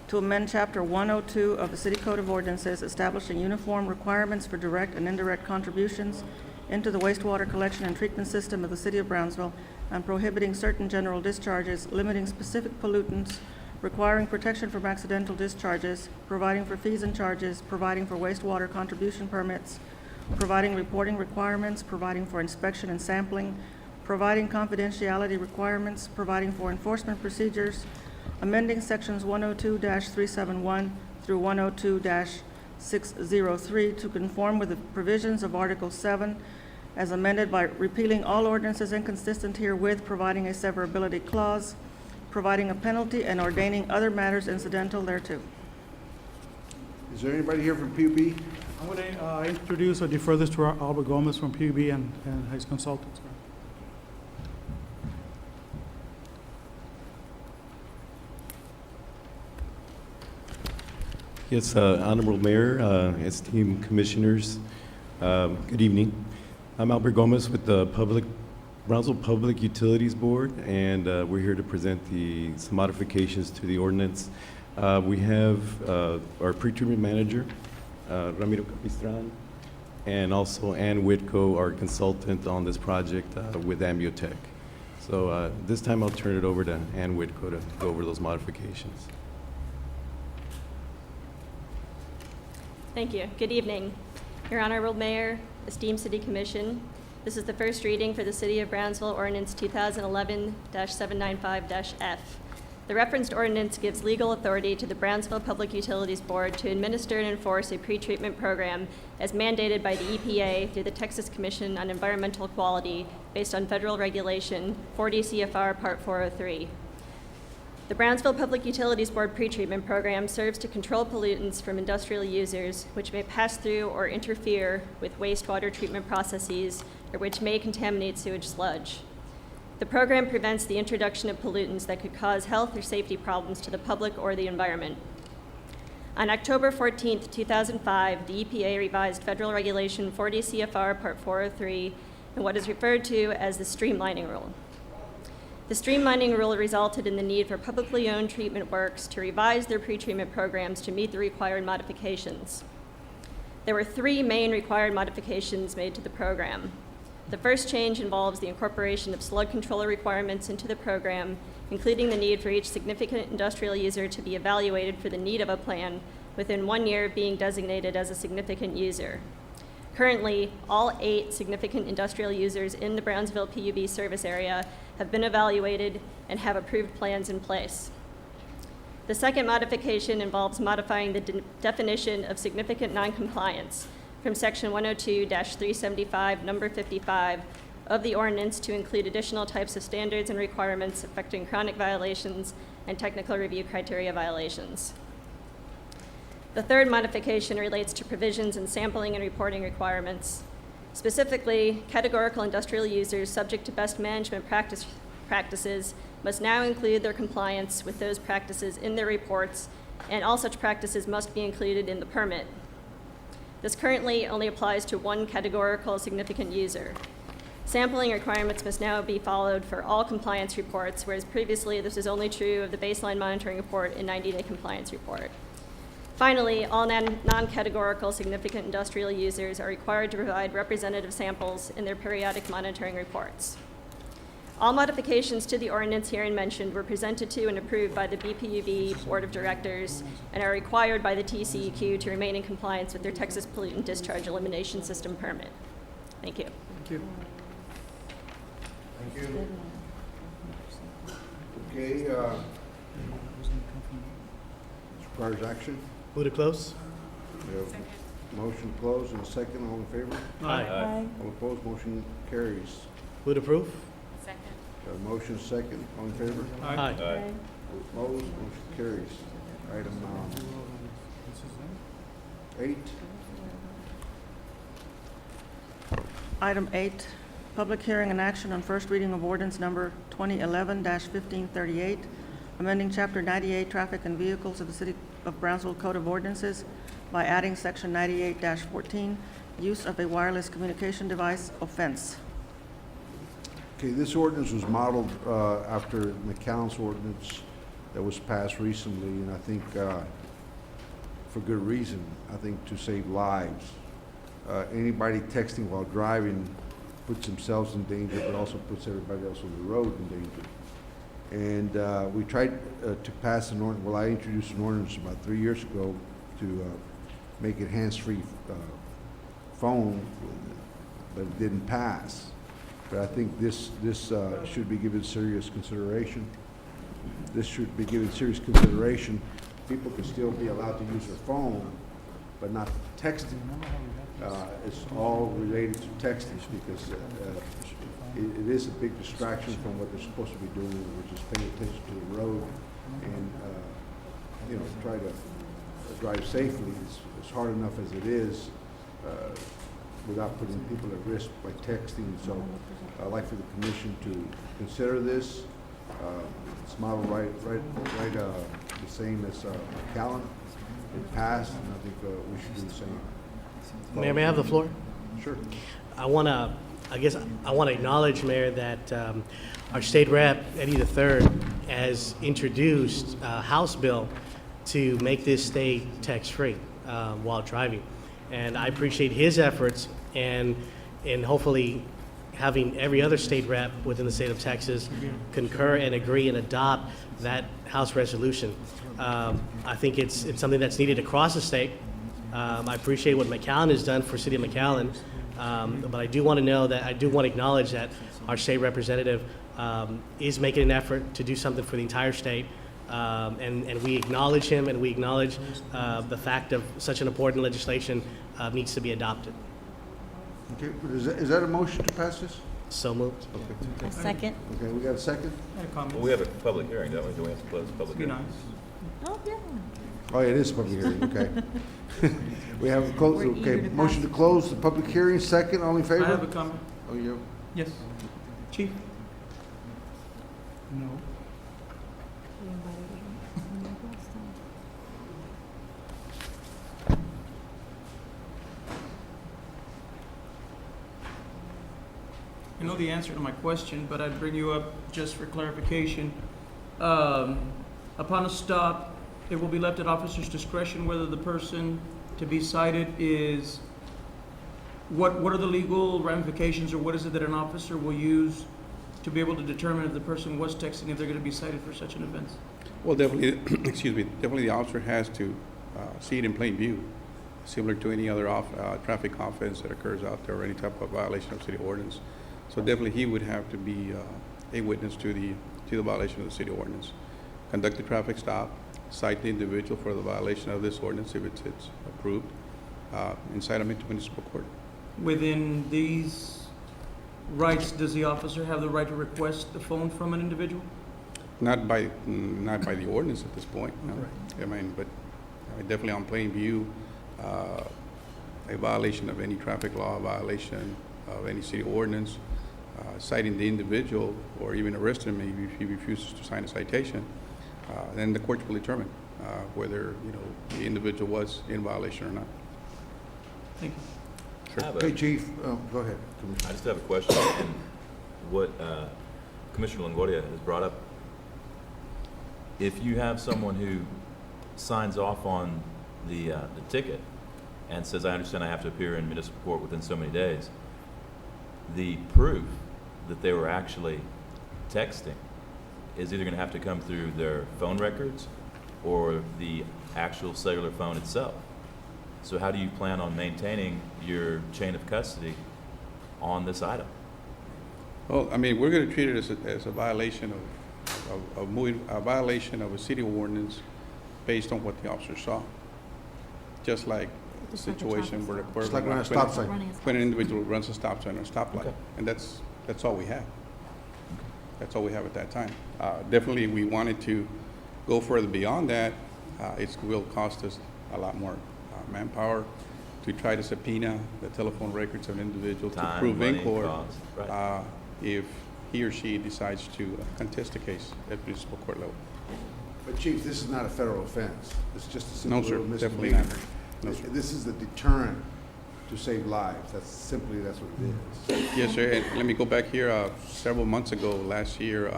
to amend Chapter 102 of the City Code of Ordinances establishing uniform requirements for direct and indirect contributions into the wastewater collection and treatment system of the City of Brownsville and prohibiting certain general discharges, limiting specific pollutants, requiring protection from accidental discharges, providing for fees and charges, providing for wastewater contribution permits, providing reporting requirements, providing for inspection and sampling, providing confidentiality requirements, providing for enforcement procedures, amending sections 102-371 through 102-603 to conform with the provisions of Article 7 as amended by repealing all ordinances inconsistent herewith, providing a severability clause, providing a penalty, and ordaining other matters incidental thereto. Is there anybody here from PUB? I'm going to introduce or defer this to Albert Gomez from PUB and his consultants. Yes, Honorable Mayor, esteemed commissioners, good evening. I'm Albert Gomez with the Brownsville Public Utilities Board, and we're here to present some modifications to the ordinance. We have our pretreatment manager, Ramiro Capistran, and also Ann Whitco, our consultant on this project with Ambiotech. So this time I'll turn it over to Ann Whitco to go over those modifications. Thank you. Good evening. Your Honorable Mayor, esteemed City Commission, this is the first reading for the City of Brownsville Ordinance 2011-795-F. The referenced ordinance gives legal authority to the Brownsville Public Utilities Board to administer and enforce a pretreatment program as mandated by the EPA through the Texas Commission on Environmental Quality based on federal regulation 40 CFR Part 403. The Brownsville Public Utilities Board pretreatment program serves to control pollutants from industrial users which may pass through or interfere with wastewater treatment processes or which may contaminate sewage sludge. The program prevents the introduction of pollutants that could cause health or safety problems to the public or the environment. On October 14, 2005, the EPA revised Federal Regulation 40 CFR Part 403 in what is referred to as the streamlining rule. The streamlining rule resulted in the need for publicly owned treatment works to revise their pretreatment programs to meet the required modifications. There were 3 main required modifications made to the program. The first change involves the incorporation of slug controller requirements into the program, including the need for each significant industrial user to be evaluated for the need of a plan within 1 year of being designated as a significant user. Currently, all 8 significant industrial users in the Brownsville PUB service area have been evaluated and have approved plans in place. The second modification involves modifying the definition of significant noncompliance from Section 102-375, number 55 of the ordinance to include additional types of standards and requirements affecting chronic violations and technical review criteria violations. The third modification relates to provisions in sampling and reporting requirements. Specifically, categorical industrial users subject to best management practices must now include their compliance with those practices in their reports, and all such practices must be included in the permit. This currently only applies to 1 categorical significant user. Sampling requirements must now be followed for all compliance reports, whereas previously this was only true of the baseline monitoring report and 90-day compliance report. Finally, all non-categorical significant industrial users are required to provide representative samples in their periodic monitoring reports. All modifications to the ordinance herein mentioned were presented to and approved by the BPUB Board of Directors and are required by the TCEQ to remain in compliance with their Texas Pollutant Discharge Elimination System permit. Thank you. Thank you. Thank you. Okay, requires action. Move to close. We have motion closed and a second. All in favor? Aye. All opposed? Motion carries. Move to approve. Motion second, all in favor? Aye. Opposed, motion carries. Item 8. Item 8, public hearing and action on first reading of ordinance number 2011-1538, amending Chapter 98 Traffic and Vehicles of the City of Brownsville Code of Ordinances by adding Section 98-14, use of a wireless communication device offense. Okay, this ordinance was modeled after McAllen's ordinance that was passed recently, and I think for good reason, I think to save lives. Anybody texting while driving puts themselves in danger, but also puts everybody else on the road in danger. And we tried to pass an ordinance, well, I introduced an ordinance about 3 years ago to make it hands-free phone, but it didn't pass. But I think this should be given serious consideration. This should be given serious consideration. People can still be allowed to use their phone, but not texting. It's all related to texting because it is a big distraction from what they're supposed to be doing, which is paying attention to the road and try to drive safely. It's hard enough as it is without putting people at risk by texting. So I'd like for the commission to consider this. It's modeled right the same as McAllen. It passed, and I think we should do the same. Mayor, may I have the floor? Sure. I want to acknowledge, Mayor, that our state rep, Eddie III, has introduced a House bill to make this state tax-free while driving. And I appreciate his efforts and hopefully having every other state rep within the state of Texas concur and agree and adopt that House resolution. I think it's something that's needed across the state. I appreciate what McAllen has done for City of McAllen, but I do want to acknowledge that our state representative is making an effort to do something for the entire state, and we acknowledge him and we acknowledge the fact of such an important legislation needs to be adopted. Okay, is that a motion to pass this? So moved. Okay. A second. Okay, we got a second? Well, we have a public hearing, don't we? Do we have to close the public hearing? Oh, yeah. Oh, yeah, it is a public hearing, okay. We have a close, We're eager okay, to motion to close the public hearing, second, all in favor? I have a comment. Oh, you, Yes. Chief? No. I know the answer to my question, but I'd bring you up just for clarification. Upon a stop, it will be left at officer's discretion whether the person to be cited is, what are the legal ramifications, or what is it that an officer will use to be able to determine if the person was texting, if they're going to be cited for such an offense? Well, definitely, definitely the officer has to see it in plain view, similar to any other traffic offense that occurs out there or any type of violation of city ordinance. So definitely he would have to be a witness to the violation of the city ordinance. Conduct the traffic stop, cite the individual for the violation of this ordinance if it's approved, and cite them into municipal court. Within these rights, does the officer have the right to request the phone from an individual? Not by the ordinance at this point, no. I mean, but definitely on plain view, a violation of any traffic law, a violation of any city ordinance, citing the individual or even arresting him if he refuses to sign a citation, then the court will determine whether the individual was in violation or not. Thank you. okay, Chief, go ahead. I just have a question. And what Commissioner Longoria has brought up, if you have someone who signs off on the ticket and says, I understand I have to appear in municipal court within so many days, the proof that they were actually texting is either going to have to come through their phone records or the actual cellular phone itself. So how do you plan on maintaining your chain of custody on this item? Well, I mean, we're going to treat it as a violation a violation of a city ordinance based on what the officer saw. Just like the situation where It's like when a stop sign. when an individual runs a stop sign or a stoplight, and that's all we have. That's all we have at that time. Definitely, we wanted to go further beyond that. It will cost us a lot more manpower to try to subpoena the telephone records of an individual to Time, prove in money, court cost, right. if he or she decides to contest the case at municipal court level. But Chief, this is not a federal offense. It's just a No, simple sir, little definitely misdemeanor. not. No, sir. This is the deterrent to save lives. That's what it is. Yes, sir, and let me go back here. Several months ago, last year,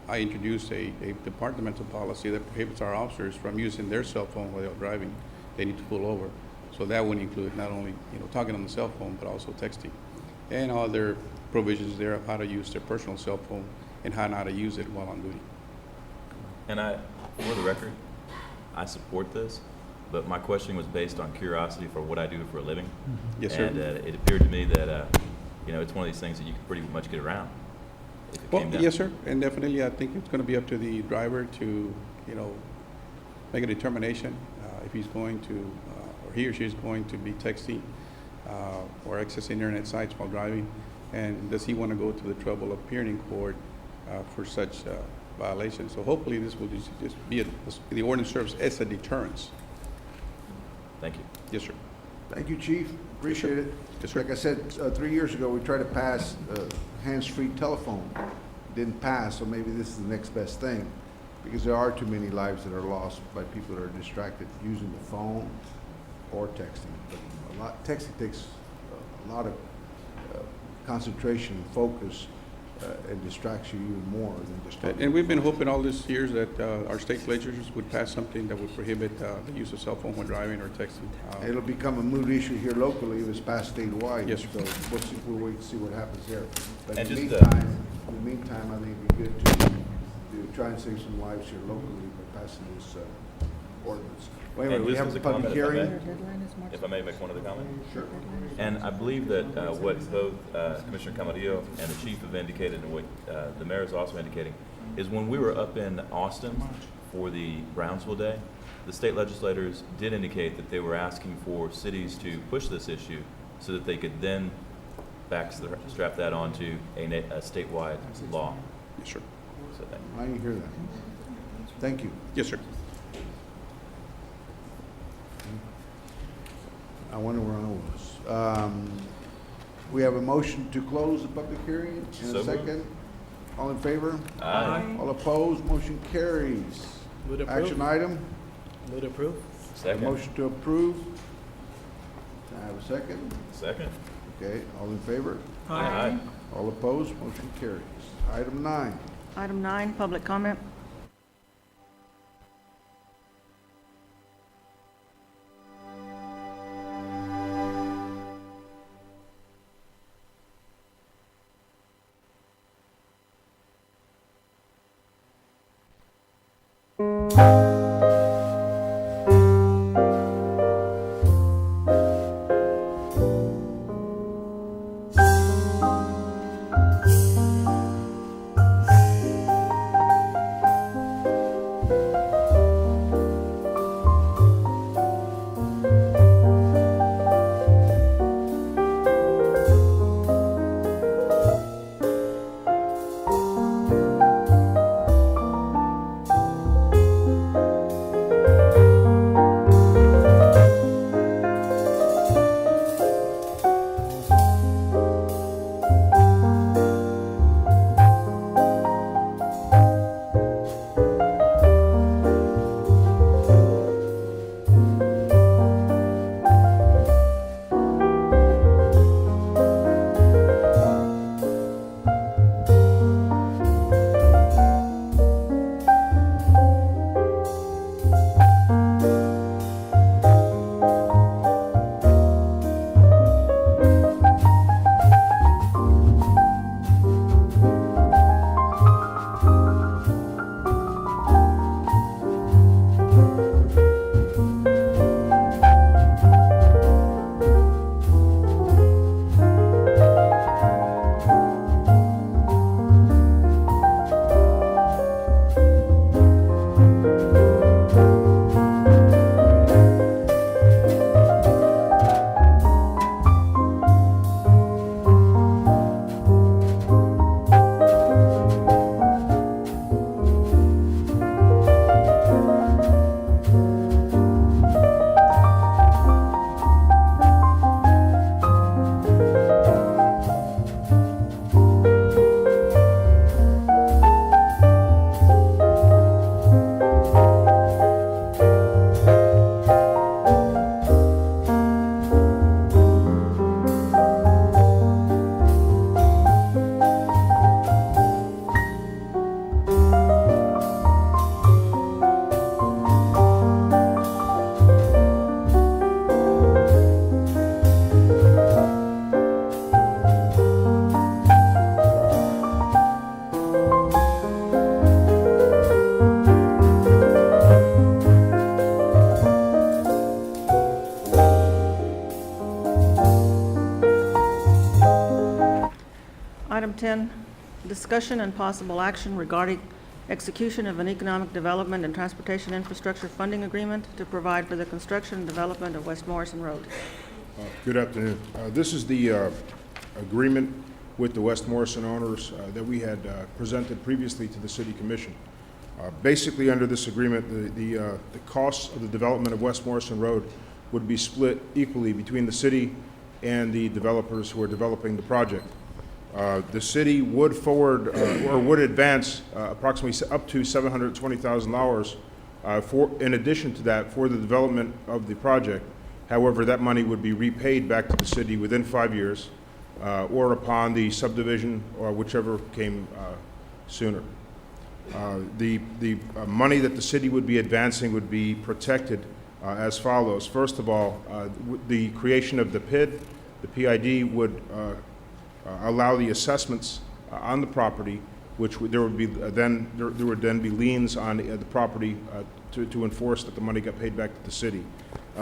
I introduced a departmental policy that prohibits our officers from using their cell phone while they're driving. They need to pull over. So that would include not only, talking on the cell phone, but also texting. And other provisions there of how to use their personal cell phone and how not to use it while on duty. And for the record, I support this, but my question was based on curiosity for what I do for a living. Yes, sir. And it appeared to me that, it's one of these things that you can pretty much get around. If it Well, came down. yes, sir, and definitely I think it's going to be up to the driver to, make a determination if he's going to, or he or she is going to be texting or accessing internet sites while driving, and does he want to go to the trouble of appearing in court for such violations. So hopefully this will just be, the ordinance serves as a deterrence. Thank you. Yes, sir. Thank you, Chief. Appreciate it. Yes, sir. Like I said, 3 years ago, we tried to pass hands-free telephone. Didn't pass, so maybe this is the next best thing, because there are too many lives that are lost by people that are distracted using the phone or texting. But texting takes a lot of concentration and focus and distracts you even more than just talking. And we've been hoping all these years that our state legislatures would pass something that would prohibit the use of cell phone when driving or texting. It'll become a moot issue here locally if it's passed statewide. Yes, sir. So we'll wait to see what happens there. But And in the just, meantime, I think it'd be good to try and save some lives here locally by passing this ordinance. Well, anyway, And we just have as a a public comment, if I hearing. may. If I may make one other comment? Sure. And I believe that what both Commissioner Camarillo and the chief have indicated, and what the mayor is also indicating, is when we were up in Austin for the Brownsville Day, the state legislators did indicate that they were asking for cities to push this issue so that they could then strap that onto a statewide law. Yes, sir. I didn't hear that. Thank you. Yes, sir. I wonder where I was. We have a motion to close the public hearing in So a moved. second. All in favor? Aye. All opposed? Motion carries. Move to approve. Action item? Move to approve. A Second. motion to approve. Can I have a second? Second. Okay, all in favor? Aye. All opposed? Motion carries. Item 9. Item 9, public comment. 10, discussion and possible action regarding execution of an economic development and transportation infrastructure funding agreement to provide for the construction and development of West Morrison Road. Good afternoon. This is the agreement with the West Morrison owners that we had presented previously to the City Commission. Basically, under this agreement, the costs of the development of West Morrison Road would be split equally between the city and the developers who are developing the project. The city would forward or would advance approximately up to $720,000 in addition to that for the development of the project. However, that money would be repaid back to the city within 5 years or upon the subdivision or whichever came sooner. The money that the city would be advancing would be protected as follows. First of all, the creation of the PID. The PID would allow the assessments on the property, which there would then be liens on the property to enforce that the money got paid back to the city.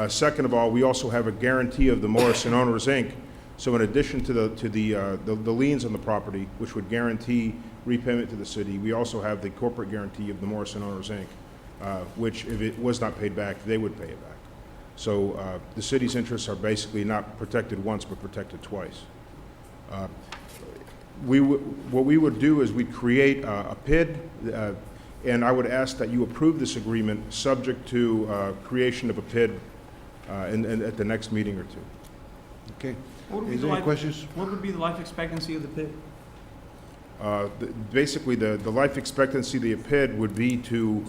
Second of all, we also have a guarantee of the Morrison Owners, Inc. So in addition to the liens on the property, which would guarantee repayment to the city, we also have the corporate guarantee of the Morrison Owners, Inc., which if it was not paid back, they would pay it back. So the city's interests are basically not protected once, but protected twice. What we would do is we'd create a PID, and I would ask that you approve this agreement subject to creation of a PID at the next meeting or two. Okay. Is there any questions? What would be the life expectancy of the PID? Basically, the life expectancy of the PID would be to,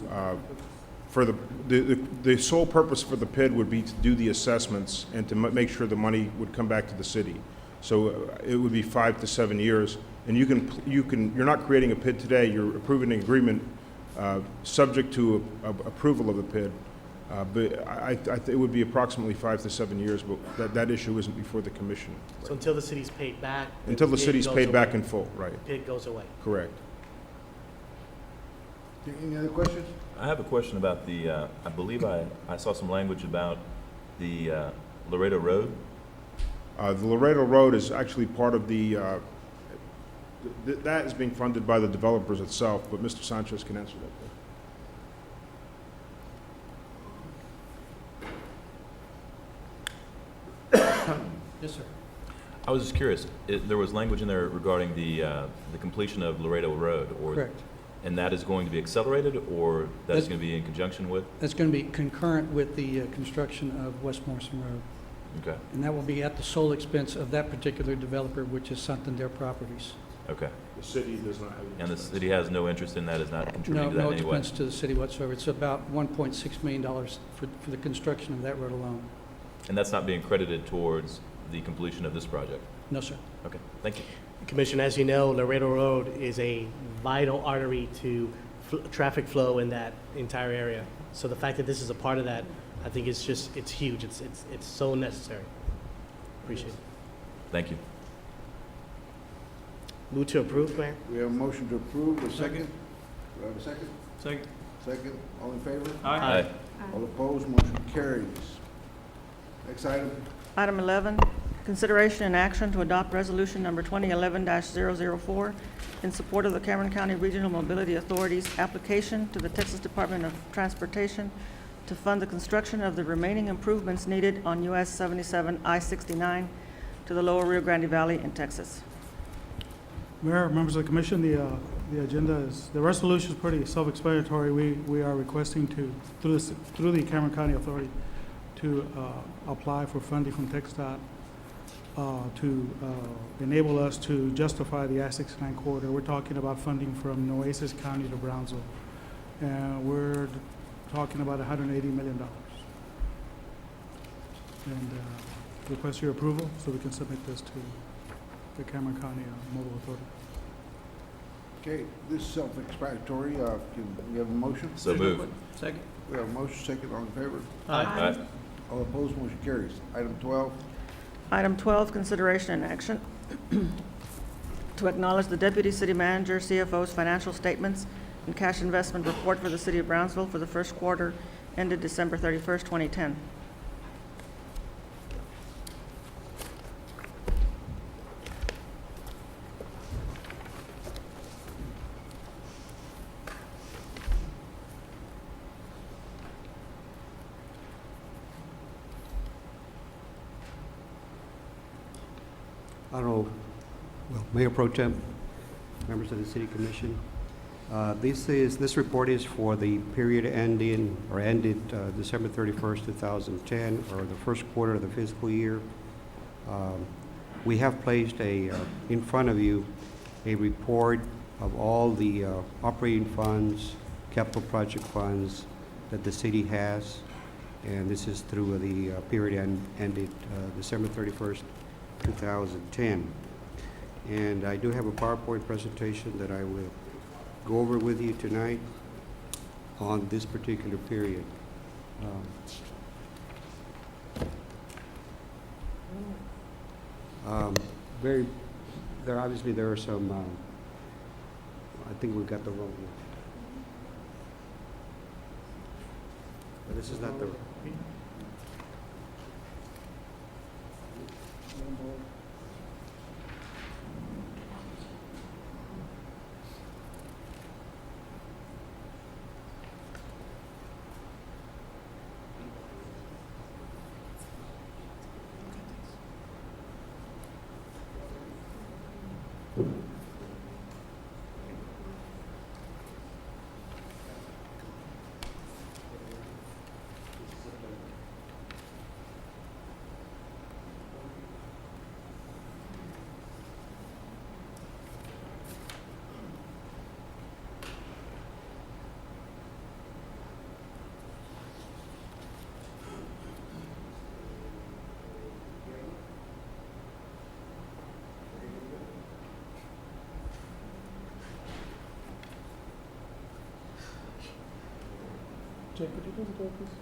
for the sole purpose for the PID would be to do the assessments and to make sure the money would come back to the city. So it would be 5 to 7 years, and you're not creating a PID today. You're approving an agreement subject to approval of the PID. But it would be approximately 5 to 7 years, but that issue isn't before the commission. So until the city's paid back? Until the city's PID paid goes back away. in full, right. PID goes away. Correct. Any other questions? I have a question about the, I believe I saw some language about the Laredo Road. The Laredo Road is actually part of the, that is being funded by the developers itself, but Mr. Sanchez can answer that. Yes, sir. I was just curious, there was language in there regarding the completion of Laredo Road, or Correct. and that is going to be accelerated, or that's That's- going to be in conjunction with? That's going to be concurrent with the construction of West Morrison Road. Okay. And that will be at the sole expense of that particular developer, which is Santander Properties. Okay. The city does not have any And the expense. city has no interest in that, is not No, contributing to that no in any way? expense to the city whatsoever. It's about $1.6 million for the construction of that road alone. And that's not being credited towards the completion of this project? No, sir. Okay, thank you. Commissioner, as you know, Laredo Road is a vital artery to traffic flow in that entire area. So the fact that this is a part of that, I think it's huge. It's so necessary. Appreciate it. Thank you. Move to approve, Mayor? We have a motion to approve, a second. Do I have a second? Second. Second, all in favor? Aye. All opposed, motion carries. Next item. Item 11, consideration and action to adopt resolution number 2011-004 in support of the Cameron County Regional Mobility Authority's application to the Texas Department of Transportation to fund the construction of the remaining improvements needed on US 77 I-69 to the Lower Rio Grande Valley in Texas. Mayor, members of the commission, the agenda is, the resolution is pretty self-explanatory. We are requesting to, through the Cameron County Authority, to apply for funding from TxDOT to enable us to justify the I-69 corridor. We're talking about funding from Nueces County to Brownsville. And we're talking about $180 million. And request your approval so we can submit this to the Cameron County Mobile Authority. Okay, this is self-explanatory. Can we have a motion? So moved. Second. We have a motion, second, all in favor? Aye. All opposed, motion carries. Item 12. Item 12, consideration and action to acknowledge the Deputy City Manager, CFO's financial statements and cash investment report for the City of Brownsville for the first quarter ended December 31st, 2010. I don't know, well, Mayor Pro Tem, members of the City Commission. This report is for the period ended December 31st, 2010, or the first quarter of the fiscal year. We have placed in front of you a report of all the operating funds, capital project funds that the city has, and this is through the period ended December 31st, 2010. And I do have a PowerPoint presentation that I will go over with you tonight on this particular period. There are some, I think we got the wrong one. But this is not the. Jay, could you close the door, please?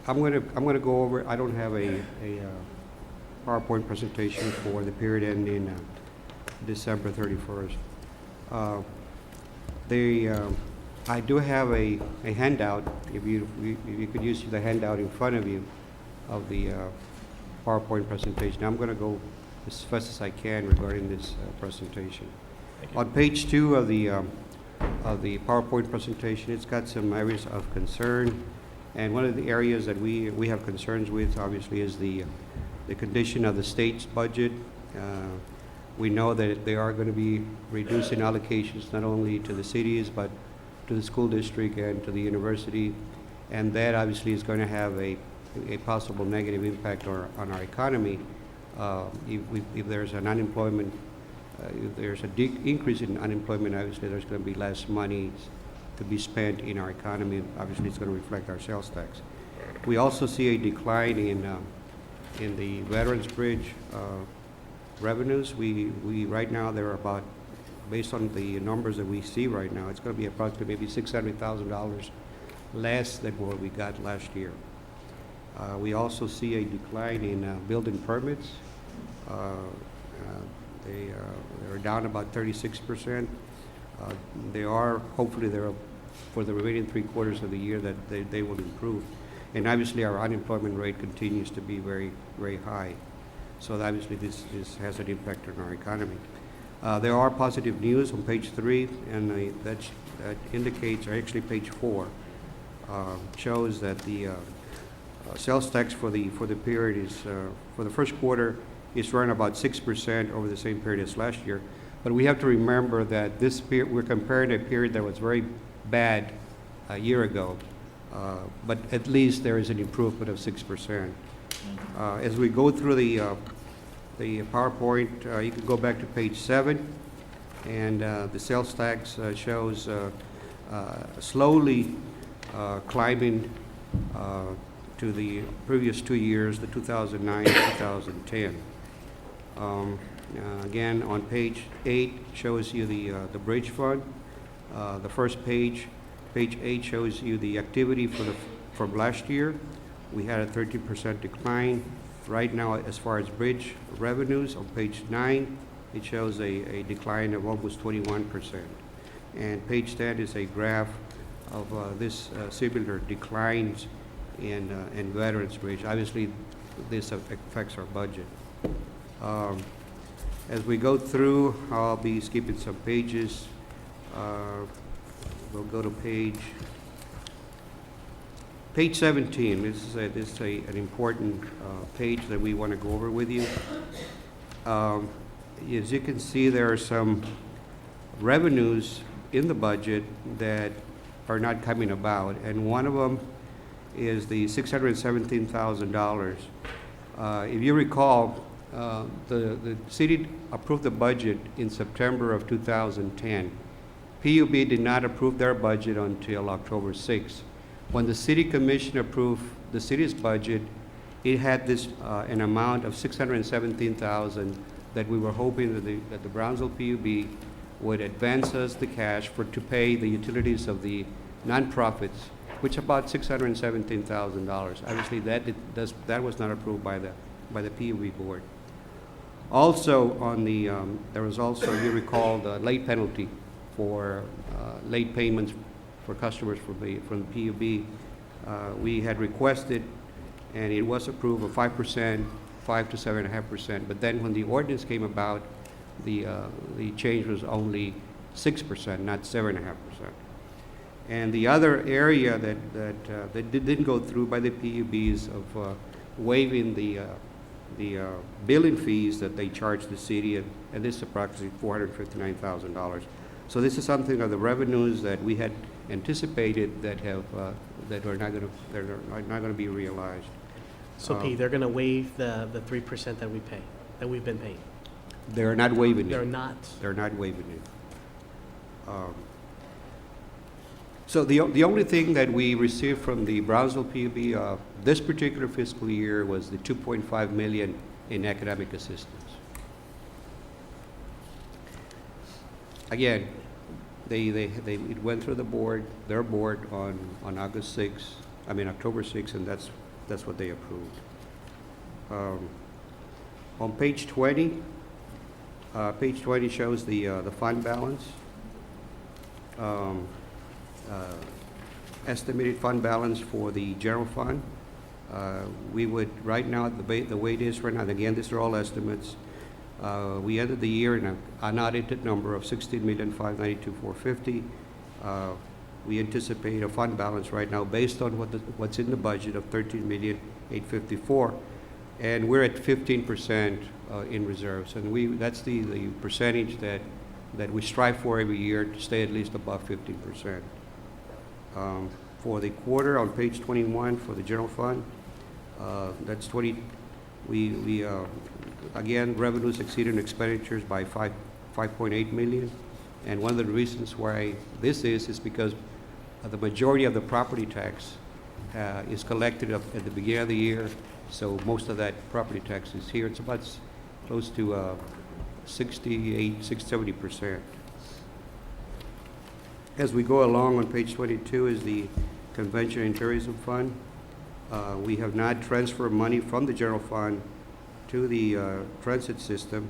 I'm going to go over. I don't have a PowerPoint presentation for the period ending December 31st. I do have a handout. If you could use the handout in front of you of the PowerPoint presentation. I'm going to go as fast as I can regarding this presentation. On page 2 of the PowerPoint presentation, it's got some areas of concern. And one of the areas that we have concerns with, obviously, is the condition of the state's budget. We know that they are going to be reducing allocations not only to the cities, but to the school district and to the university. And that obviously is going to have a possible negative impact on our economy. If there's an unemployment, if there's an increase in unemployment, obviously there's going to be less money to be spent in our economy. Obviously, it's going to reflect our sales tax. We also see a decline in the Veterans Bridge revenues. We right now they're about, based on the numbers that we see right now, it's going to be approximately maybe $600,000 less than what we got last year. We also see a decline in building permits. They're down about 36%. Hopefully for the remaining 3 quarters of the year that they will improve. And obviously our unemployment rate continues to be very, very high. So obviously this has an impact on our economy. There are positive news on page 3, and that indicates, or actually page 4, shows that the sales tax for the period is, for the first quarter, is running about 6% over the same period as last year. But we have to remember that this period, we're comparing a period that was very bad a year ago, but at least there is an improvement of 6%. As we go through the PowerPoint, you can go back to page 7, and the sales tax shows slowly climbing to the previous 2 years, the 2009 and 2010. Again, on page 8 shows you the bridge fund. The first page 8 shows you the activity from last year. We had a 13% decline. Right now, as far as bridge revenues, on page 9, it shows a decline of almost 21%. And page 10 is a graph of this similar declines in Veterans Bridge. Obviously, this affects our budget. As we go through, I'll be skipping some pages. We'll go to page Page 17, this is an important page that we want to go over with you. As you can see, there are some revenues in the budget that are not coming about, and one of them is the $617,000. If you recall, the city approved the budget in September of 2010. PUB did not approve their budget until October 6th. When the city commission approved the city's budget, it had this an amount of $617,000 that we were hoping that the Brownsville PUB would advance us the cash to pay the utilities of the nonprofits, which about $617,000. Obviously, that was not approved by the PUB board. Also, there was also, you recall, the late penalty for late payments for customers from the PUB. We had requested, and it was approved, of 5%, 5 to 7.5%. But then when the ordinance came about, the change was only 6%, not 7.5%. And the other area that didn't go through by the PUBs of waiving the billing fees that they charge the city, and this is approximately $459,000. So this is something of the revenues that we had anticipated that are not going to be realized. So Pete, they're going to waive the 3% that we've been paying. They're not waiving it. They're not. They're not waiving it. So the only thing that we received from the Brownsville PUB this particular fiscal year was the $2.5 million in economic assistance. Again, it went through their board on October 6th, and that's what they approved. On page 20 shows the fund balance. Estimated fund balance for the general fund. We would, right now, the way it is right now, and again, these are all estimates, we ended the year in an unaudited number of $16,592,450. We anticipate a fund balance right now based on what's in the budget of $13,854,000, and we're at 15% in reserves, and that's the percentage that we strive for every year, to stay at least above 15%. For the quarter on page 21 for the general fund, that's 20. Again, revenues exceeded expenditures by 5.8 million, and one of the reasons why this is because the majority of the property tax is collected at the beginning of the year, so most of that property tax is here. It's about close to 70%. As we go along, on page 22 is the Convention and Tourism Fund. We have not transferred money from the general fund to the transit system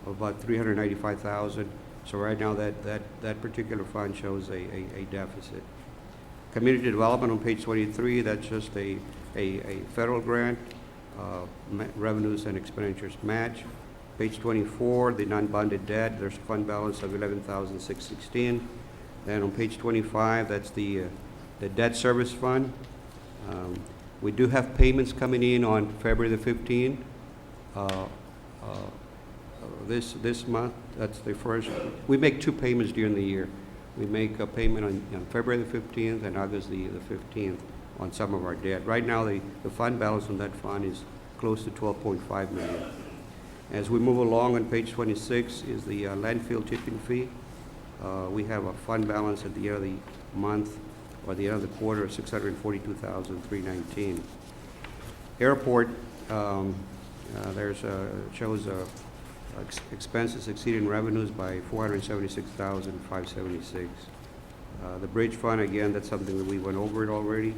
of about $395,000. So right now that particular fund shows a deficit. Community development on page 23, that's just a federal grant, revenues and expenditures match. Page 24, the non-bonded debt, there's a fund balance of $11,616. Then on page 25, that's the debt service fund. We do have payments coming in on February the 15th. This month, that's the first. We make two payments during the year. We make a payment on February the 15th and August the 15th on some of our debt. Right now, the fund balance on that fund is close to $12.5 million. As we move along, on page 26 is the landfill tipping fee. We have a fund balance at the end of the month or the end of the quarter of $642,319. Airport, shows expenses exceeding revenues by $476,576. The bridge fund, again, that's something that we went over it already.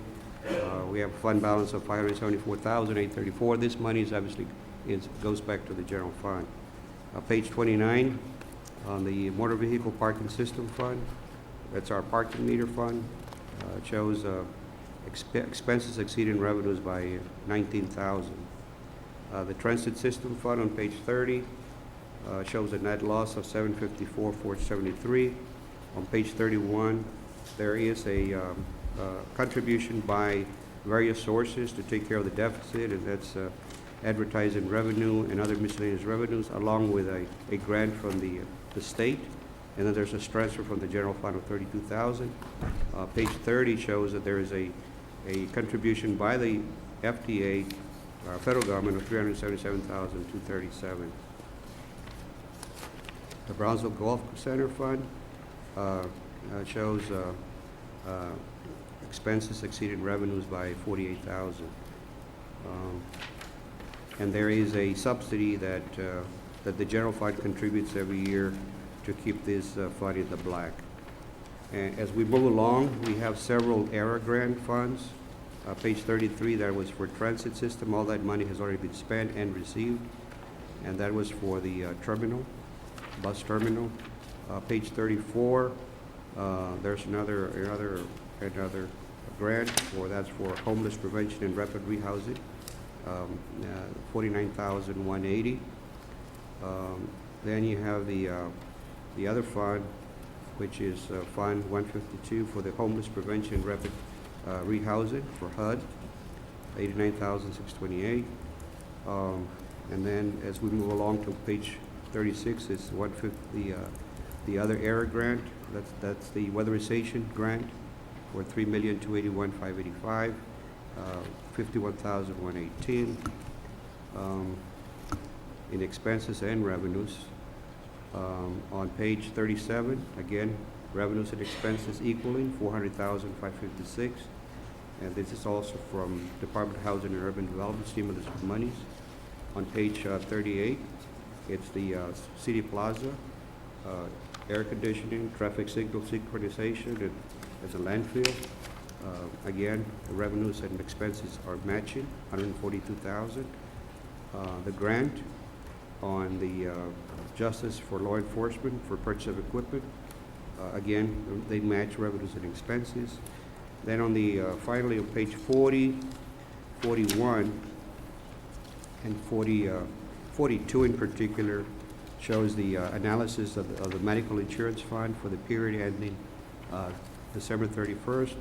We have a fund balance of $574,834. This money is obviously goes back to the general fund. Page 29 on the motor vehicle parking system fund. That's our parking meter fund. It shows expenses exceeding revenues by $19,000. The transit system fund on page 30 shows a net loss of $754,473. On page 31, there is a contribution by various sources to take care of the deficit, and that's advertising revenue and other miscellaneous revenues, along with a grant from the state. And then there's a transfer from the general fund of $32,000. Page 30 shows that there is a contribution by the FDA, federal government, of $377,237. The Brownsville Golf Center Fund shows expenses exceeding revenues by $48,000. And there is a subsidy that the general fund contributes every year to keep this fund in the black. And as we move along, we have several ERA grant funds. Page 33, that was for transit system. All that money has already been spent and received, and that was for the terminal, bus terminal. Page 34, there's another grant that's for homeless prevention and rapid rehousing, $49,180. Then you have the other fund, which is Fund 152 for the homeless prevention and rapid rehousing for HUD, $89,628. And then as we move along to page 36, is the other ERA grant. That's the weatherization grant for $3,281,585, $51,118 in expenses and revenues. On page 37, again, revenues and expenses equaling $400,556, and this is also from Department of Housing and Urban Development stimulus monies. On page 38, it's the City Plaza, air conditioning, traffic signal synchronization, and as a landfill. Again, the revenues and expenses are matching, $142,000. The grant on the Justice for Law Enforcement for purchase of equipment, again, they match revenues and expenses. Then on the, finally on page 40, 41, and 42 in particular, shows the analysis of the medical insurance fund for the period ending December 31st.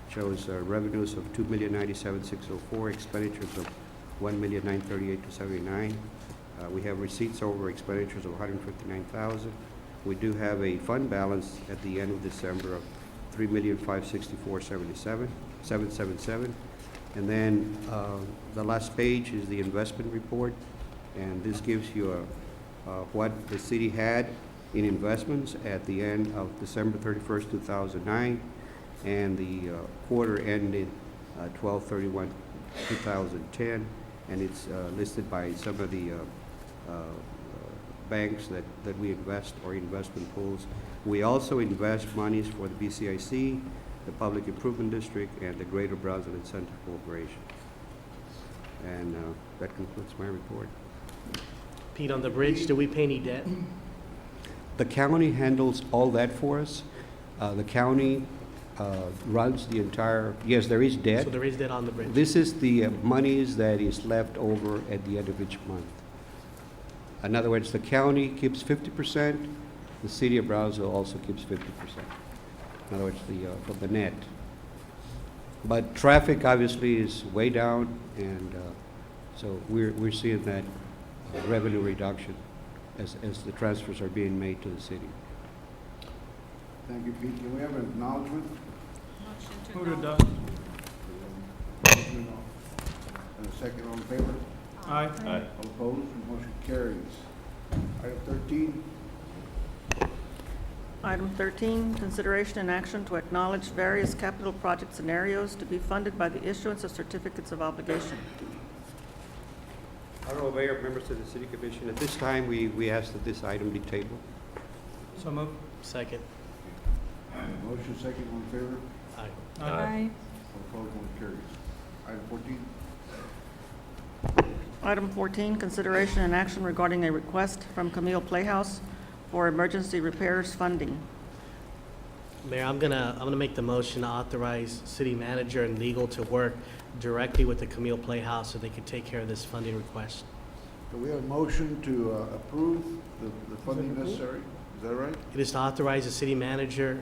Shows revenues of $2,097,604, expenditures of $1,938,279. We have receipts over expenditures of $159,000. We do have a fund balance at the end of December of $3,564,777. And then the last page is the investment report, and this gives you what the city had in investments at the end of December 31st, 2009, and the quarter ended 12/31/2010, and it's listed by some of the banks that we invest, or investment pools. We also invest monies for the BCIC, the Public Improvement District, and the Greater Brownsville Incentive Corporation. And that concludes my report. Pete, on the bridge, do we pay any debt? The county handles all that for us. The county runs the entire, yes, there is debt. So there is debt on the bridge? This is the monies that is left over at the end of each month. In other words, the county keeps 50%, the city of Brownsville also keeps 50%. In other words, from the net. But traffic obviously is way down, and so we're seeing that revenue reduction as the transfers are being made to the city. Thank you, Pete. Can we have an acknowledgement? Move to adopt. And a second, all in favor? Aye. Aye. All opposed? Motion carries. Item 13. Item 13, consideration and action to acknowledge various capital project scenarios to be funded by the issuance of certificates of obligation. Honorable Mayor, members of the City Commission, at this time, we ask that this item be tabled. So move. Second. Motion second, all in favor? Aye. Aye. All opposed? Motion carries. Item 14. Item 14, consideration and action regarding a request from Camille Playhouse for emergency repairs funding. Mayor, I'm gonna make the motion to authorize city manager and legal to work directly with the Camille Playhouse so they can take care of this funding request. Do we have a motion to approve the funding necessary? Is that right? It is to authorize the city manager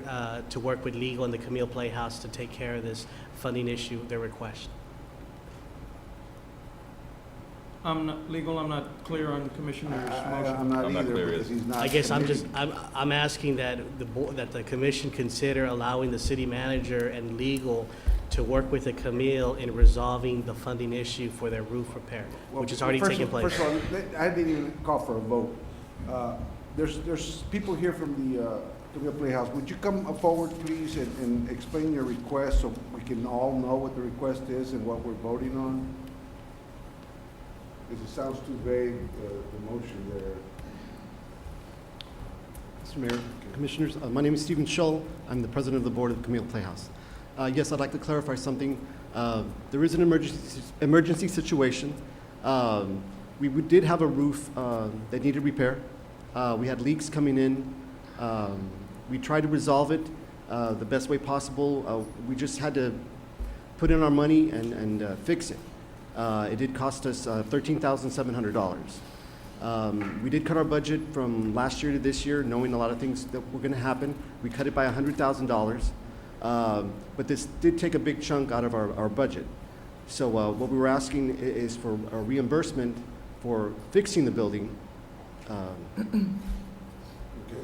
to work with legal and the Camille Playhouse to take care of this funding issue, their request. I'm not clear on Commissioner's motion. I'm not I'm not either clear because he's not. I guess committing. I'm asking that that the commission consider allowing the city manager and legal to work with the Camille in resolving the funding issue for their roof repair, Well, which is already first taking of- place. First of all, I didn't even call for a vote. There's people here from the Camille Playhouse. Would you come forward, please, and explain your request so we can all know what the request is and what we're voting on? Because it sounds too vague, the motion there. Mr. Mayor, Commissioners, my name is Stephen Schull. I'm the president of the board of the Camille Playhouse. Yes, I'd like to clarify something. There is an emergency situation. We did have a roof that needed repair. We had leaks coming in. We tried to resolve it the best way possible. We just had to put in our money and fix it. It did cost us $13,700. We did cut our budget from last year to this year, knowing a lot of things that were going to happen. We cut it by $100,000. But this did take a big chunk out of our budget. So what we were asking is for a reimbursement for fixing the building. Okay,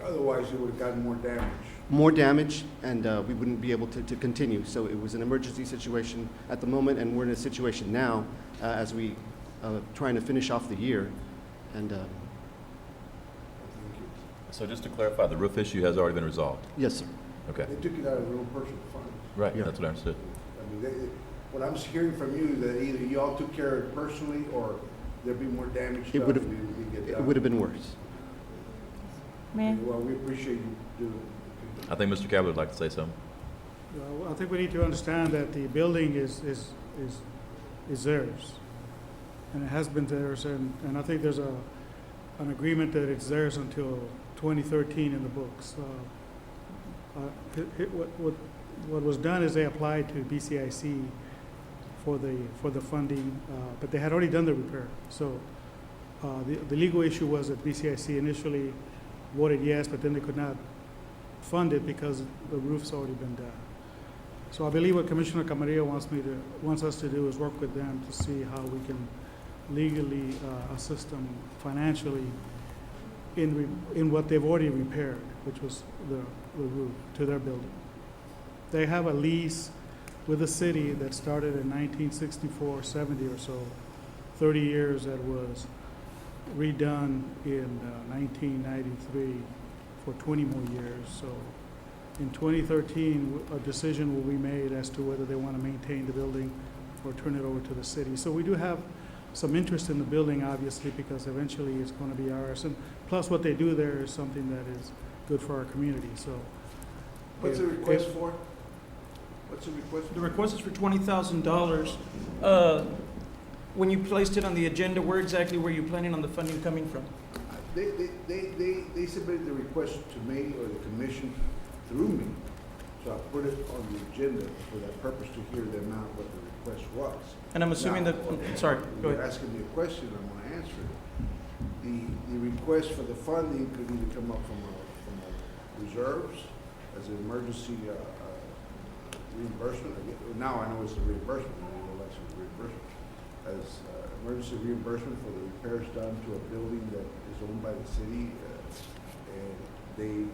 otherwise it would have gotten more damage. More damage, and we wouldn't be able to continue. So it was an emergency situation at the moment, and we're in a situation now as we trying to finish off the year. And So just to clarify, the roof issue has already been resolved? yes, sir. Okay. They took it out of their own personal funds. Right, Yeah. that's what I understood. I mean, what I'm hearing from you is that either you all took care of it personally or there'd be more damage It done would if have you didn't get it done. would have been worse. Mayor? Well, we appreciate you doing it. I think Mr. Cabot would like to say something. I think we need to understand that the building is theirs. And it has been theirs, and I think there's an agreement that it's theirs until 2013 in the books. What was done is they applied to BCIC for the funding, but they had already done the repair. So the legal issue was that BCIC initially voted yes, but then they could not fund it because the roof's already been done. So I believe what Commissioner Camarillo wants us to do is work with them to see how we can legally assist them financially in what they've already repaired, which was the roof to their building. They have a lease with the city that started in 1964, 70 or so, 30 years, that was redone in 1993 for 20 more years. So in 2013, a decision will be made as to whether they want to maintain the building or turn it over to the city. So we do have some interest in the building, obviously, because eventually it's going to be ours. And plus, what they do there is something that is good for our community. So, What's the request for? What's the request? The request is for $20,000. When you placed it on the agenda, where exactly were you planning on the funding coming from? They submitted the request to me or the commission through me. So I put it on the agenda for that purpose to hear the amount what the request was. And I'm assuming Now, that, sorry, go You're ahead. asking me a question, I'm going to answer it. The request for the funding could either come up from reserves as an emergency reimbursement. Now I know it's a reimbursement, I didn't know that's a reimbursement. As emergency reimbursement for the repairs done to a building that is owned by the city, and they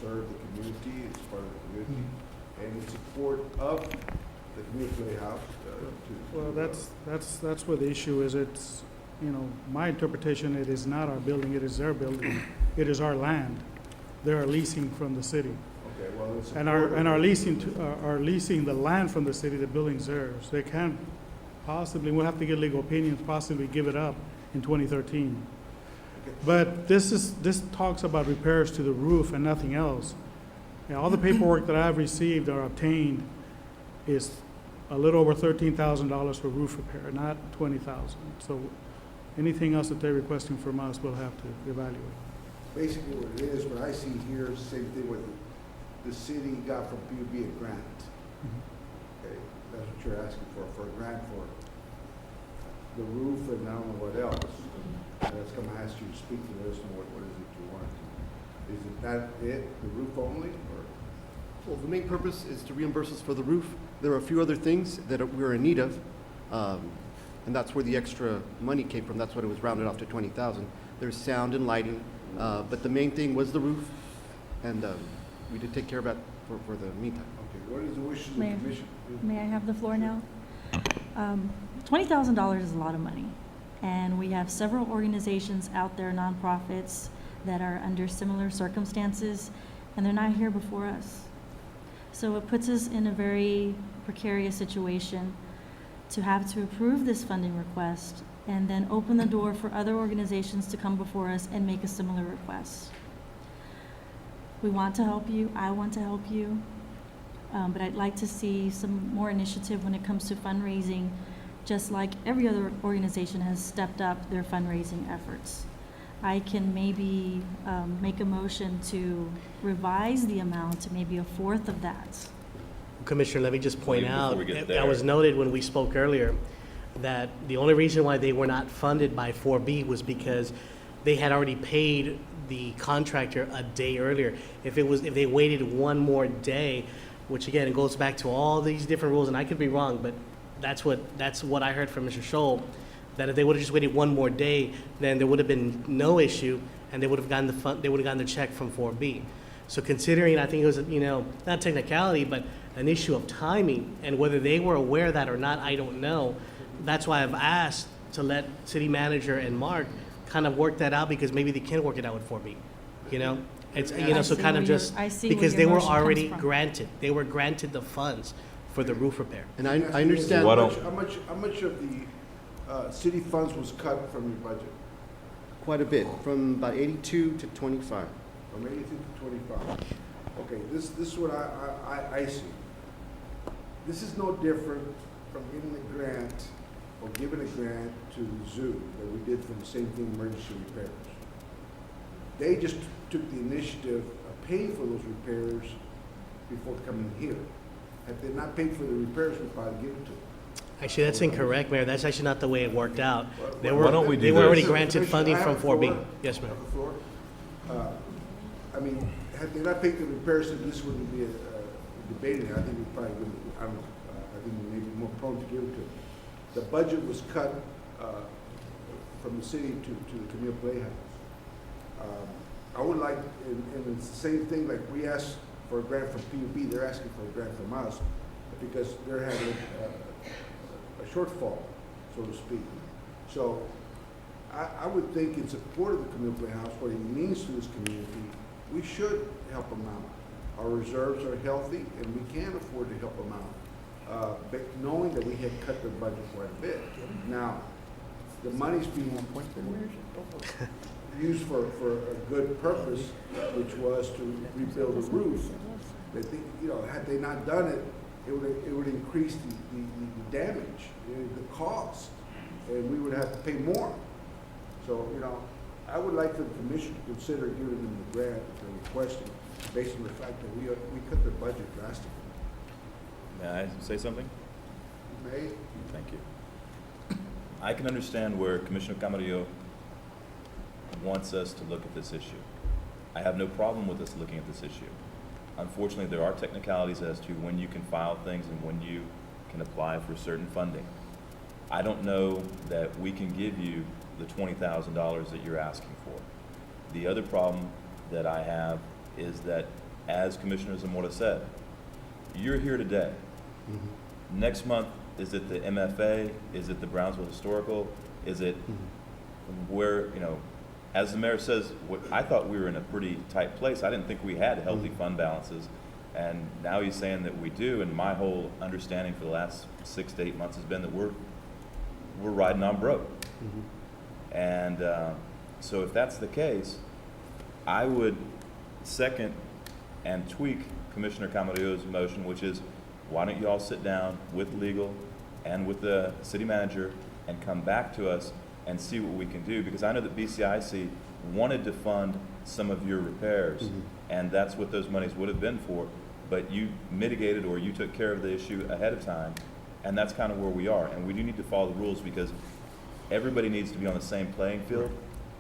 serve the community, it's part of the community, and in support of the Camille Playhouse. well, that's where the issue is. It's, my interpretation, it is not our building, it is their building. It is our land. They are leasing from the city. Okay, well, it's. And are leasing the land from the city, the building's theirs. They can't possibly, we'll have to get legal opinions, possibly give it up in 2013. But this talks about repairs to the roof and nothing else. All the paperwork that I've received or obtained is a little over $13,000 for roof repair, not $20,000. So anything else that they're requesting from us, we'll have to evaluate. Basically what it is, what I see here is the same thing what the city got from PUB, a grant. Okay, that's what you're asking for a grant for the roof and I don't know what else. And that's gonna ask you to speak to this and what is it you want? Is it that it, the roof only, or? Well, the main purpose is to reimburse us for the roof. There are a few other things that we're in need of. and that's where the extra money came from. That's what it was rounded off to 20,000. There's sound and lighting, but the main thing was the roof, and we did take care of that for the meantime. Okay, what is the wishes of the Mayor, commission? may I have the floor now? $20,000 is a lot of money, and we have several organizations out there, nonprofits, that are under similar circumstances, and they're not here before us. So it puts us in a very precarious situation to have to approve this funding request and then open the door for other organizations to come before us and make a similar request. We want to help you, I want to help you, but I'd like to see some more initiative when it comes to fundraising, just like every other organization has stepped up their fundraising efforts. I can maybe make a motion to revise the amount to maybe a fourth of that. Commissioner, let me just point Before out, we get it there. was noted when we spoke earlier that the only reason why they were not funded by 4B was because they had already paid the contractor a day earlier. If they waited one more day, which again, it goes back to all these different rules, and I could be wrong, but that's what I heard from Mr. Scholl, that if they would have just waited one more day, then there would have been no issue, and they would have gotten the check from 4B. So considering, I think it was, not technicality, but an issue of timing, and whether they were aware of that or not, I don't know. That's why I've asked to let city manager and Mark kind of work that out, because maybe they can work it out with 4B, It's, so kind of just, because they were already granted, the funds for the roof repair. And I understand. How much of the city funds was cut from your budget? Quite a bit, from about 82 to 25. From 82 to 25. Okay, this is what I see. This is no different from getting a grant or giving a grant to the zoo that we did for the same thing, emergency repairs. They just took the initiative of paying for those repairs before coming here. Had they not paid for the repairs, we'd probably give it to them. Actually, that's incorrect, Mayor. That's actually not the way it worked out. They Why don't we do They were already this? granted funding from 4B. Yes, ma'am. Floor. I mean, had they not paid the repairs, then this wouldn't be debated. I think we probably wouldn't, I don't know, I think we may be more prone to give it to them. The budget was cut from the city to the Camille Playhouse. I would like, and it's the same thing, like we asked for a grant from PUB, they're asking for a grant from us because they're having a shortfall, so to speak. So I would think in support of the Camille Playhouse, what it means to this community, we should help them out. Our reserves are healthy and we can afford to help them out, but knowing that we had cut their budget quite a bit. Now, the money's being used for a good purpose, which was to rebuild the roof. But had they not done it, it would increase the damage, the cost, and we would have to pay more. So, I would like the commission to consider giving them the grant that they're requesting, based on the fact that we cut their budget drastically. May I say something? May? Thank you. I can understand where Commissioner Camarillo wants us to look at this issue. I have no problem with us looking at this issue. Unfortunately, there are technicalities as to when you can file things and when you can apply for certain funding. I don't know that we can give you the $20,000 that you're asking for. The other problem that I have is that, as Commissioner Zamora said, you're here today. Mm-hmm. Next month, is it the MFA? Is it the Brownsville Historical? Is it where, as the mayor says, I thought we were in a pretty tight place. I didn't think we had healthy fund balances. And now he's saying that we do, and my whole understanding for the last 6 to 8 months has been that we're riding on broke. And so if that's the case, I would second and tweak Commissioner Camarillo's motion, which is, why don't you all sit down with legal and with the city manager and come back to us and see what we can do? Because I know that BCIC wanted to fund some of your repairs, and that's what those monies would have been for, but you mitigated or you took care of the issue ahead of time, and that's kind of where we are. And we do need to follow the rules because everybody needs to be on the same playing field,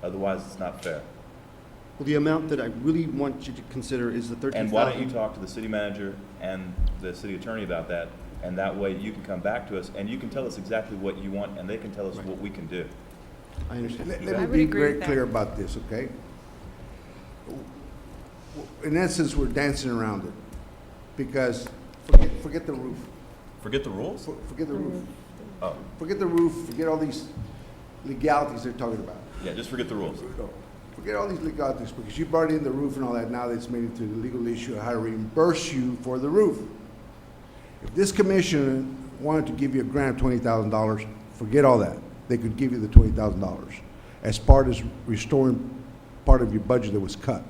otherwise it's not fair. Well, the amount that I really want you to consider is the $13,000. And why don't you talk to the city manager and the city attorney about that, And that way you can come back to us and you can tell us exactly what you want and they can tell us what we can do. I understand. Let me be very clear about this, okay? In essence, we're dancing around it, because forget the roof. Forget the rules? Forget the roof. Oh, Forget the roof, forget all these legalities they're talking about. yeah, just forget the rules. Forget all these legalities, because you brought in the roof and all that, now it's made into the legal issue of how to reimburse you for the roof. If this commission wanted to give you a grant of $20,000, forget all that. They could give you the $20,000 as part of restoring part of your budget that was cut.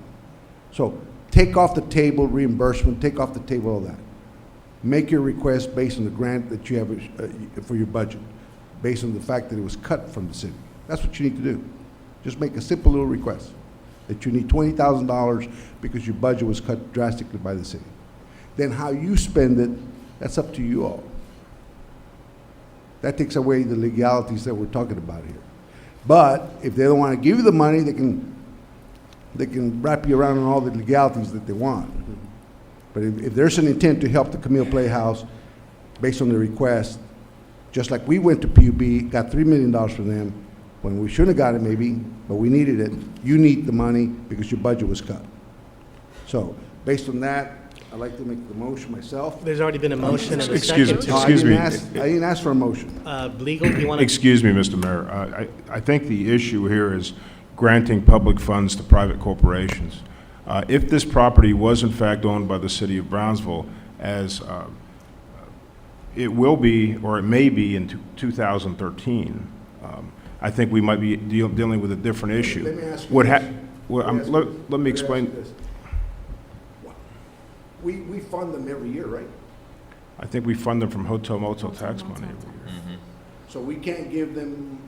So take off the table reimbursement, take off the table all that. Make your request based on the grant that you have for your budget, based on the fact that it was cut from the city. That's what you need to do. Just make a simple little request, that you need $20,000 because your budget was cut drastically by the city. Then how you spend it, that's up to you all. That takes away the legalities that we're talking about here. But if they don't want to give you the money, they can wrap you around on all the legalities that they want. But if there's an intent to help the Camille Playhouse based on the request, just like we went to PUB, got $3 million from them, when we shouldn't have got it maybe, but we needed it, you need the money because your budget was cut. So based on that, I'd like to make the motion myself. There's already been a motion and a Excuse second. me, excuse me. I didn't ask for a motion. Legal, do you want to? Excuse me, Mr. Mayor. I think the issue here is granting public funds to private corporations. If this property was in fact owned by the city of Brownsville, as it will be, or it may be in 2013, I think we might be dealing with a different issue. Let me ask you this. Let me explain. We fund them every year, right? I think we fund them from hotel motel tax money every year. So we can't give them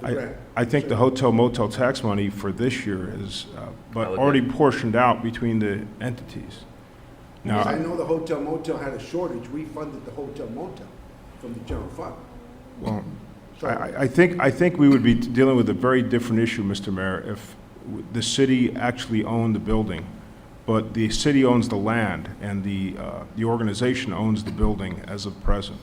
the grant. I think the hotel motel tax money for this year is, but already portioned out between the entities. Because I Now, know the hotel motel had a shortage, we funded the hotel motel from the general fund. well, I think we would be dealing with a very different issue, Mr. Mayor, if the city actually owned the building, but the city owns the land and the organization owns the building as of present.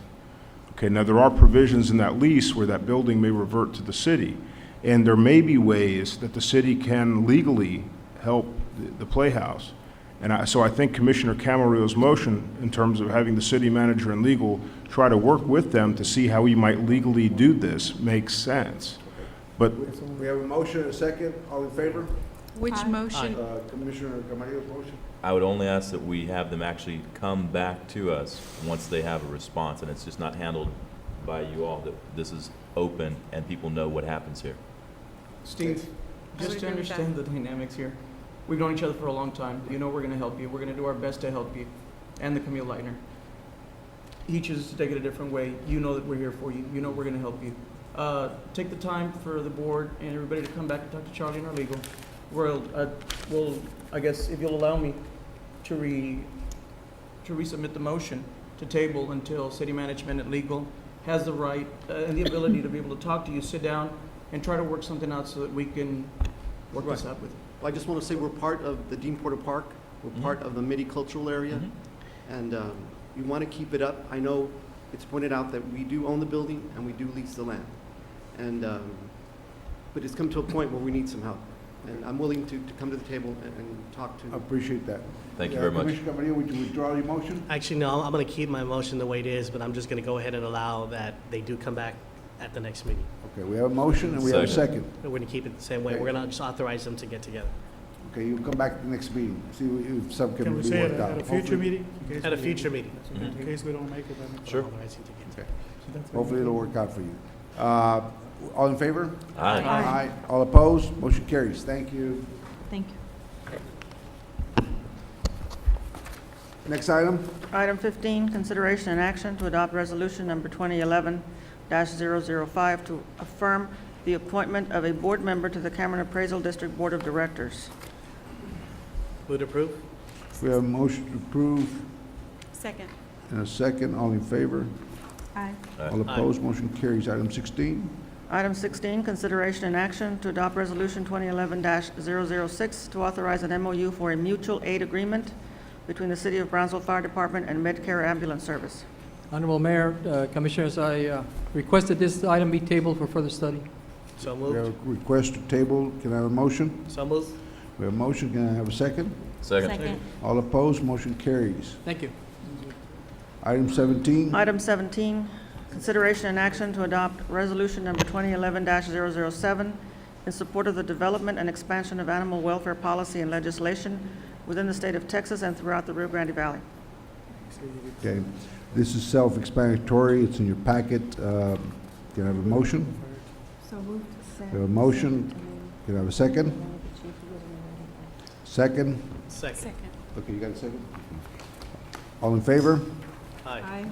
Okay, now there are provisions in that lease where that building may revert to the city, and there may be ways that the city can legally help the Playhouse. And so I think Commissioner Camarillo's motion, in terms of having the city manager and legal try to work with them to see how we might legally do this, makes sense. But We have a motion and a second, all in favor? Which motion? Commissioner Camarillo's motion? I would only ask that we have them actually come back to us once they have a response, and it's just not handled by you all, that this is open and people know what happens here. Steve, just to understand the dynamics here, we've known each other for a long time. You know we're going to help you. We're going to do our best to help you, and the Camille Leitner. He chooses to take it a different way. You know that we're here for you. You know we're going to help you. Take the time for the board and everybody to come back and talk to Charlie and our legal. We'll, I guess, if you'll allow me to resubmit the motion to table until city management and legal has the right and the ability to be able to talk to you, sit down, and try to work something out so that we can work this out with you. Well, I just want to say we're part of the Dean Porter Park. We're part of the Midi Cultural Area. And we want to keep it up. I know it's pointed out that we do own the building and we do lease the land. And, but it's come to a point where we need some help. And I'm willing to come to the table and talk to. I appreciate that. Thank you very much. Commissioner Camarillo, would you withdraw your motion? Actually, no, I'm going to keep my motion the way it is, but I'm just going to go ahead and allow that they do come back at the next meeting. Okay, we have a motion and we have a second. We're going to keep it the same way. Okay. We're going to just authorize them to get together. Okay, you'll come back at the next meeting, see if some Can can we be say worked out. at a future meeting? In case At a we- future meeting. In case we don't make it, then. Sure. Authorizing to get together. Hopefully it'll work out for you. All in favor? Aye. Aye. All opposed? Motion carries. Thank you. Thank you. Next item? Item 15, consideration and action to adopt resolution number 2011-005 to affirm the appointment of a board member to the Cameron Appraisal District Board of Directors. Would approve? We have a motion to approve Second. and a second. All in favor? Aye. All opposed? Motion carries. Item 16. Item 16, consideration and action to adopt resolution 2011-006 to authorize an MOU for a mutual aid agreement between the City of Brownsville Fire Department and Medcare Ambulance Service. Honorable Mayor, Commissioners, I request that this item be tabled for further study. So We have moved. a request to table. Can I have a motion? So moved. We have a motion. Can I have a second? Second. All opposed, motion carries. Thank you. Item 17. Item 17, consideration and action to adopt Resolution Number 2011-007 in support of the development and expansion of animal welfare policy and legislation within the state of Texas and throughout the Rio Grande Valley. Okay, this is self-explanatory. It's in your packet. Can I have a motion? So moved. We have a motion. Can I have a second? Second? Second. Okay, you got a second? All in favor? Aye.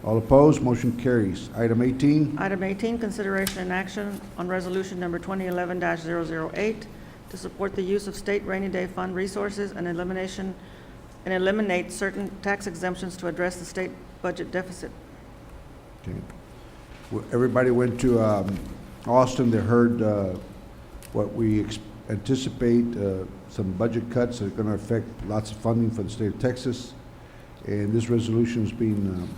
All opposed, motion carries. Item 18. Item 18, consideration and action on Resolution Number 2011-008 to support the use of state rainy day fund resources and eliminate certain tax exemptions to address the state budget deficit. Okay. Well, everybody went to Austin. They heard what we anticipate, some budget cuts that are going to affect lots of funding for the state of Texas. And this resolution is being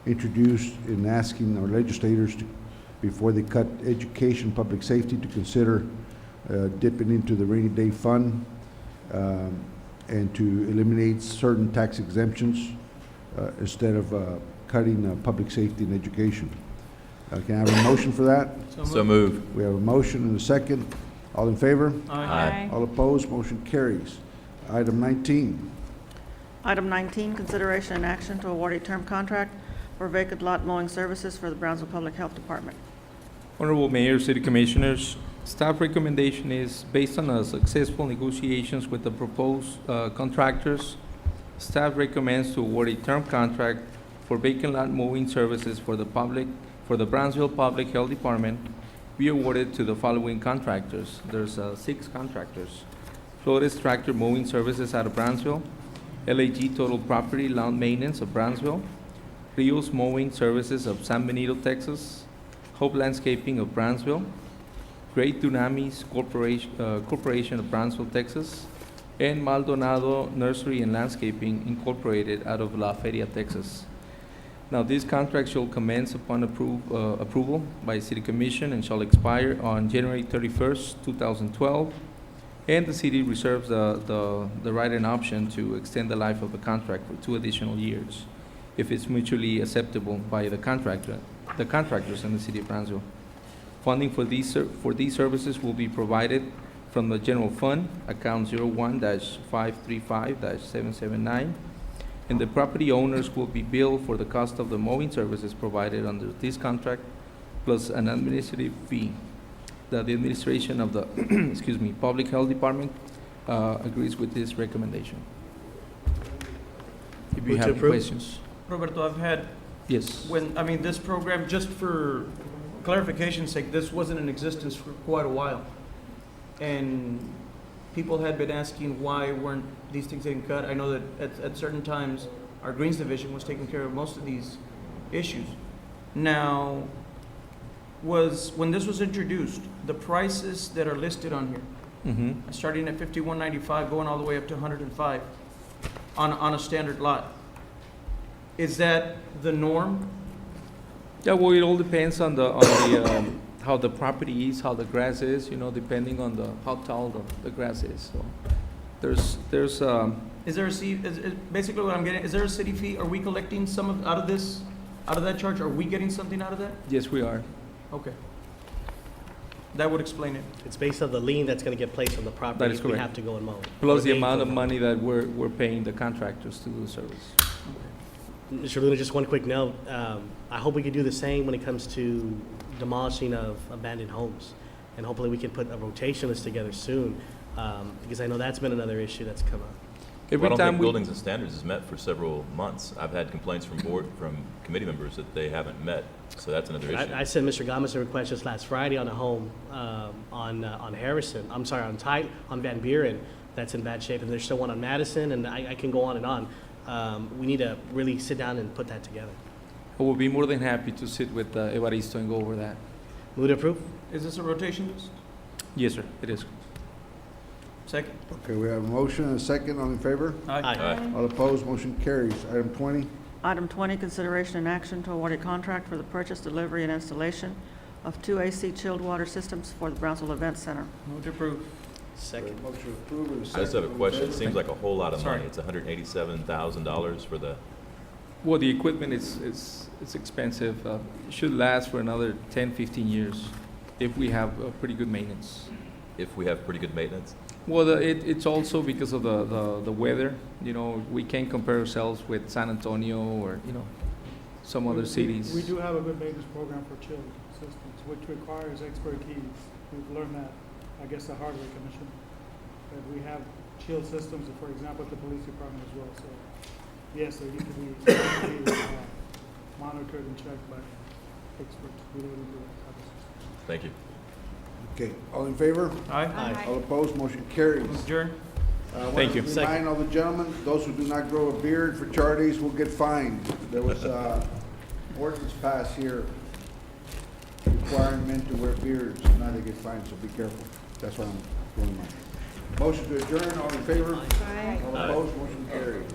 introduced in asking our legislators to, before they cut education, public safety, to consider dipping into the rainy day fund and to eliminate certain tax exemptions instead of cutting public safety and education. Can I have a motion for that? So moved. We have a motion and a second. All in favor? Aye. All opposed, motion carries. Item 19. Item 19, consideration and action to award a term contract for vacant lot mowing services for the Brownsville Public Health Department. Honorable Mayor, City Commissioners, staff recommendation is based on successful negotiations with the proposed contractors. Staff recommends to award a term contract for vacant lot mowing services for the Brownsville Public Health Department be awarded to the following contractors. There's 6 contractors. Flores Tractor Mowing Services out of Brownsville, LAG Total Property Lawn Maintenance of Brownsville, Rios Mowing Services of San Benito, Texas, Hope Landscaping of Brownsville, Great Dunamis Corporation of Brownsville, Texas, and Maldonado Nursery and Landscaping Incorporated out of La Feria, Texas. Now, these contracts shall commence upon approval by City Commission and shall expire on January 31st, 2012. And the city reserves the right and option to extend the life of the contract for 2 additional years if it's mutually acceptable by the contractors in the city of Brownsville. Funding for these services will be provided from the general fund, account 01-535-779, and the property owners will be billed for the cost of the mowing services provided under this contract, plus an administrative fee. That the administration of the Public Health Department agrees with this recommendation. If you Move to have any approve. questions. Roberto, I've had, Yes. this program, just for clarification's sake, this wasn't in existence for quite a while. And people had been asking why weren't these things getting cut. I know that at certain times, our Greens Division was taking care of most of these issues. Now, when this was introduced, the prices that are listed on here, starting at $51.95, going all the way up to $105 on a standard lot, is that the norm? Yeah, well, it all depends on how the property is, how the grass is, depending on how tall the grass is. So there's Is there a basically what I'm getting, is there a city fee? Are we collecting some out of that charge? Are we getting something out of that? Yes, we are. Okay. That would explain it. It's based on the lien that's going to get placed on the property. That is if we correct. have to go and mow. Plus the Or they amount go of and mow. money that we're paying the contractors to do the service. Mr. Luna, just one quick note. I hope we could do the same when it comes to demolishing of abandoned homes. And hopefully we can put a rotation list together soon, because I know that's been another issue that's come up. Well, I don't think buildings and standards is met for several months. I've had complaints from committee members that they haven't met, so that's another issue. I sent Mr. Gomez a request just last Friday on a home on Harrison, on Van Buren, that's in bad shape, and there's still one on Madison, and I can go on and on. We need to really sit down and put that together. I will be more than happy to sit with Evaristo and go over that. Move to approve? Is this a rotation list? Yes, sir, it is. Second. Okay, we have a motion and a second. All in favor? Aye. All opposed, motion carries. Item 20. Item 20, consideration and action to award a contract for the purchase, delivery, and installation of 2 AC chilled water systems for the Brownsville Event Center. Move to approve. Second. Motion approved with a I just have a second. question. It seems like a whole lot of Sorry. money. It's $187,000 for the, Well, the equipment is expensive. It should last for another 10, 15 years if we have pretty good maintenance. if we have pretty good maintenance. Well, it's also because of the weather. You know, we can't compare ourselves with San Antonio or, you know, some other cities. We do have a good maintenance program for chilled systems, which requires expertise. We've learned that, I guess, the hard way, Commission. That we have chilled systems, for example, at the police department as well. So, yes, they need to be monitored and checked by experts related to that. Thank you. Okay, all in favor? Aye. All opposed, motion carries. Adjourn. Thank you. Remind all the gentlemen, those who do not grow a beard for charities will get fined. There was ordinance passed here requiring men to wear beards, now they get fined, so be careful. That's why I'm doing mine. Motion to adjourn, all in favor? Aye. All opposed, motion carries.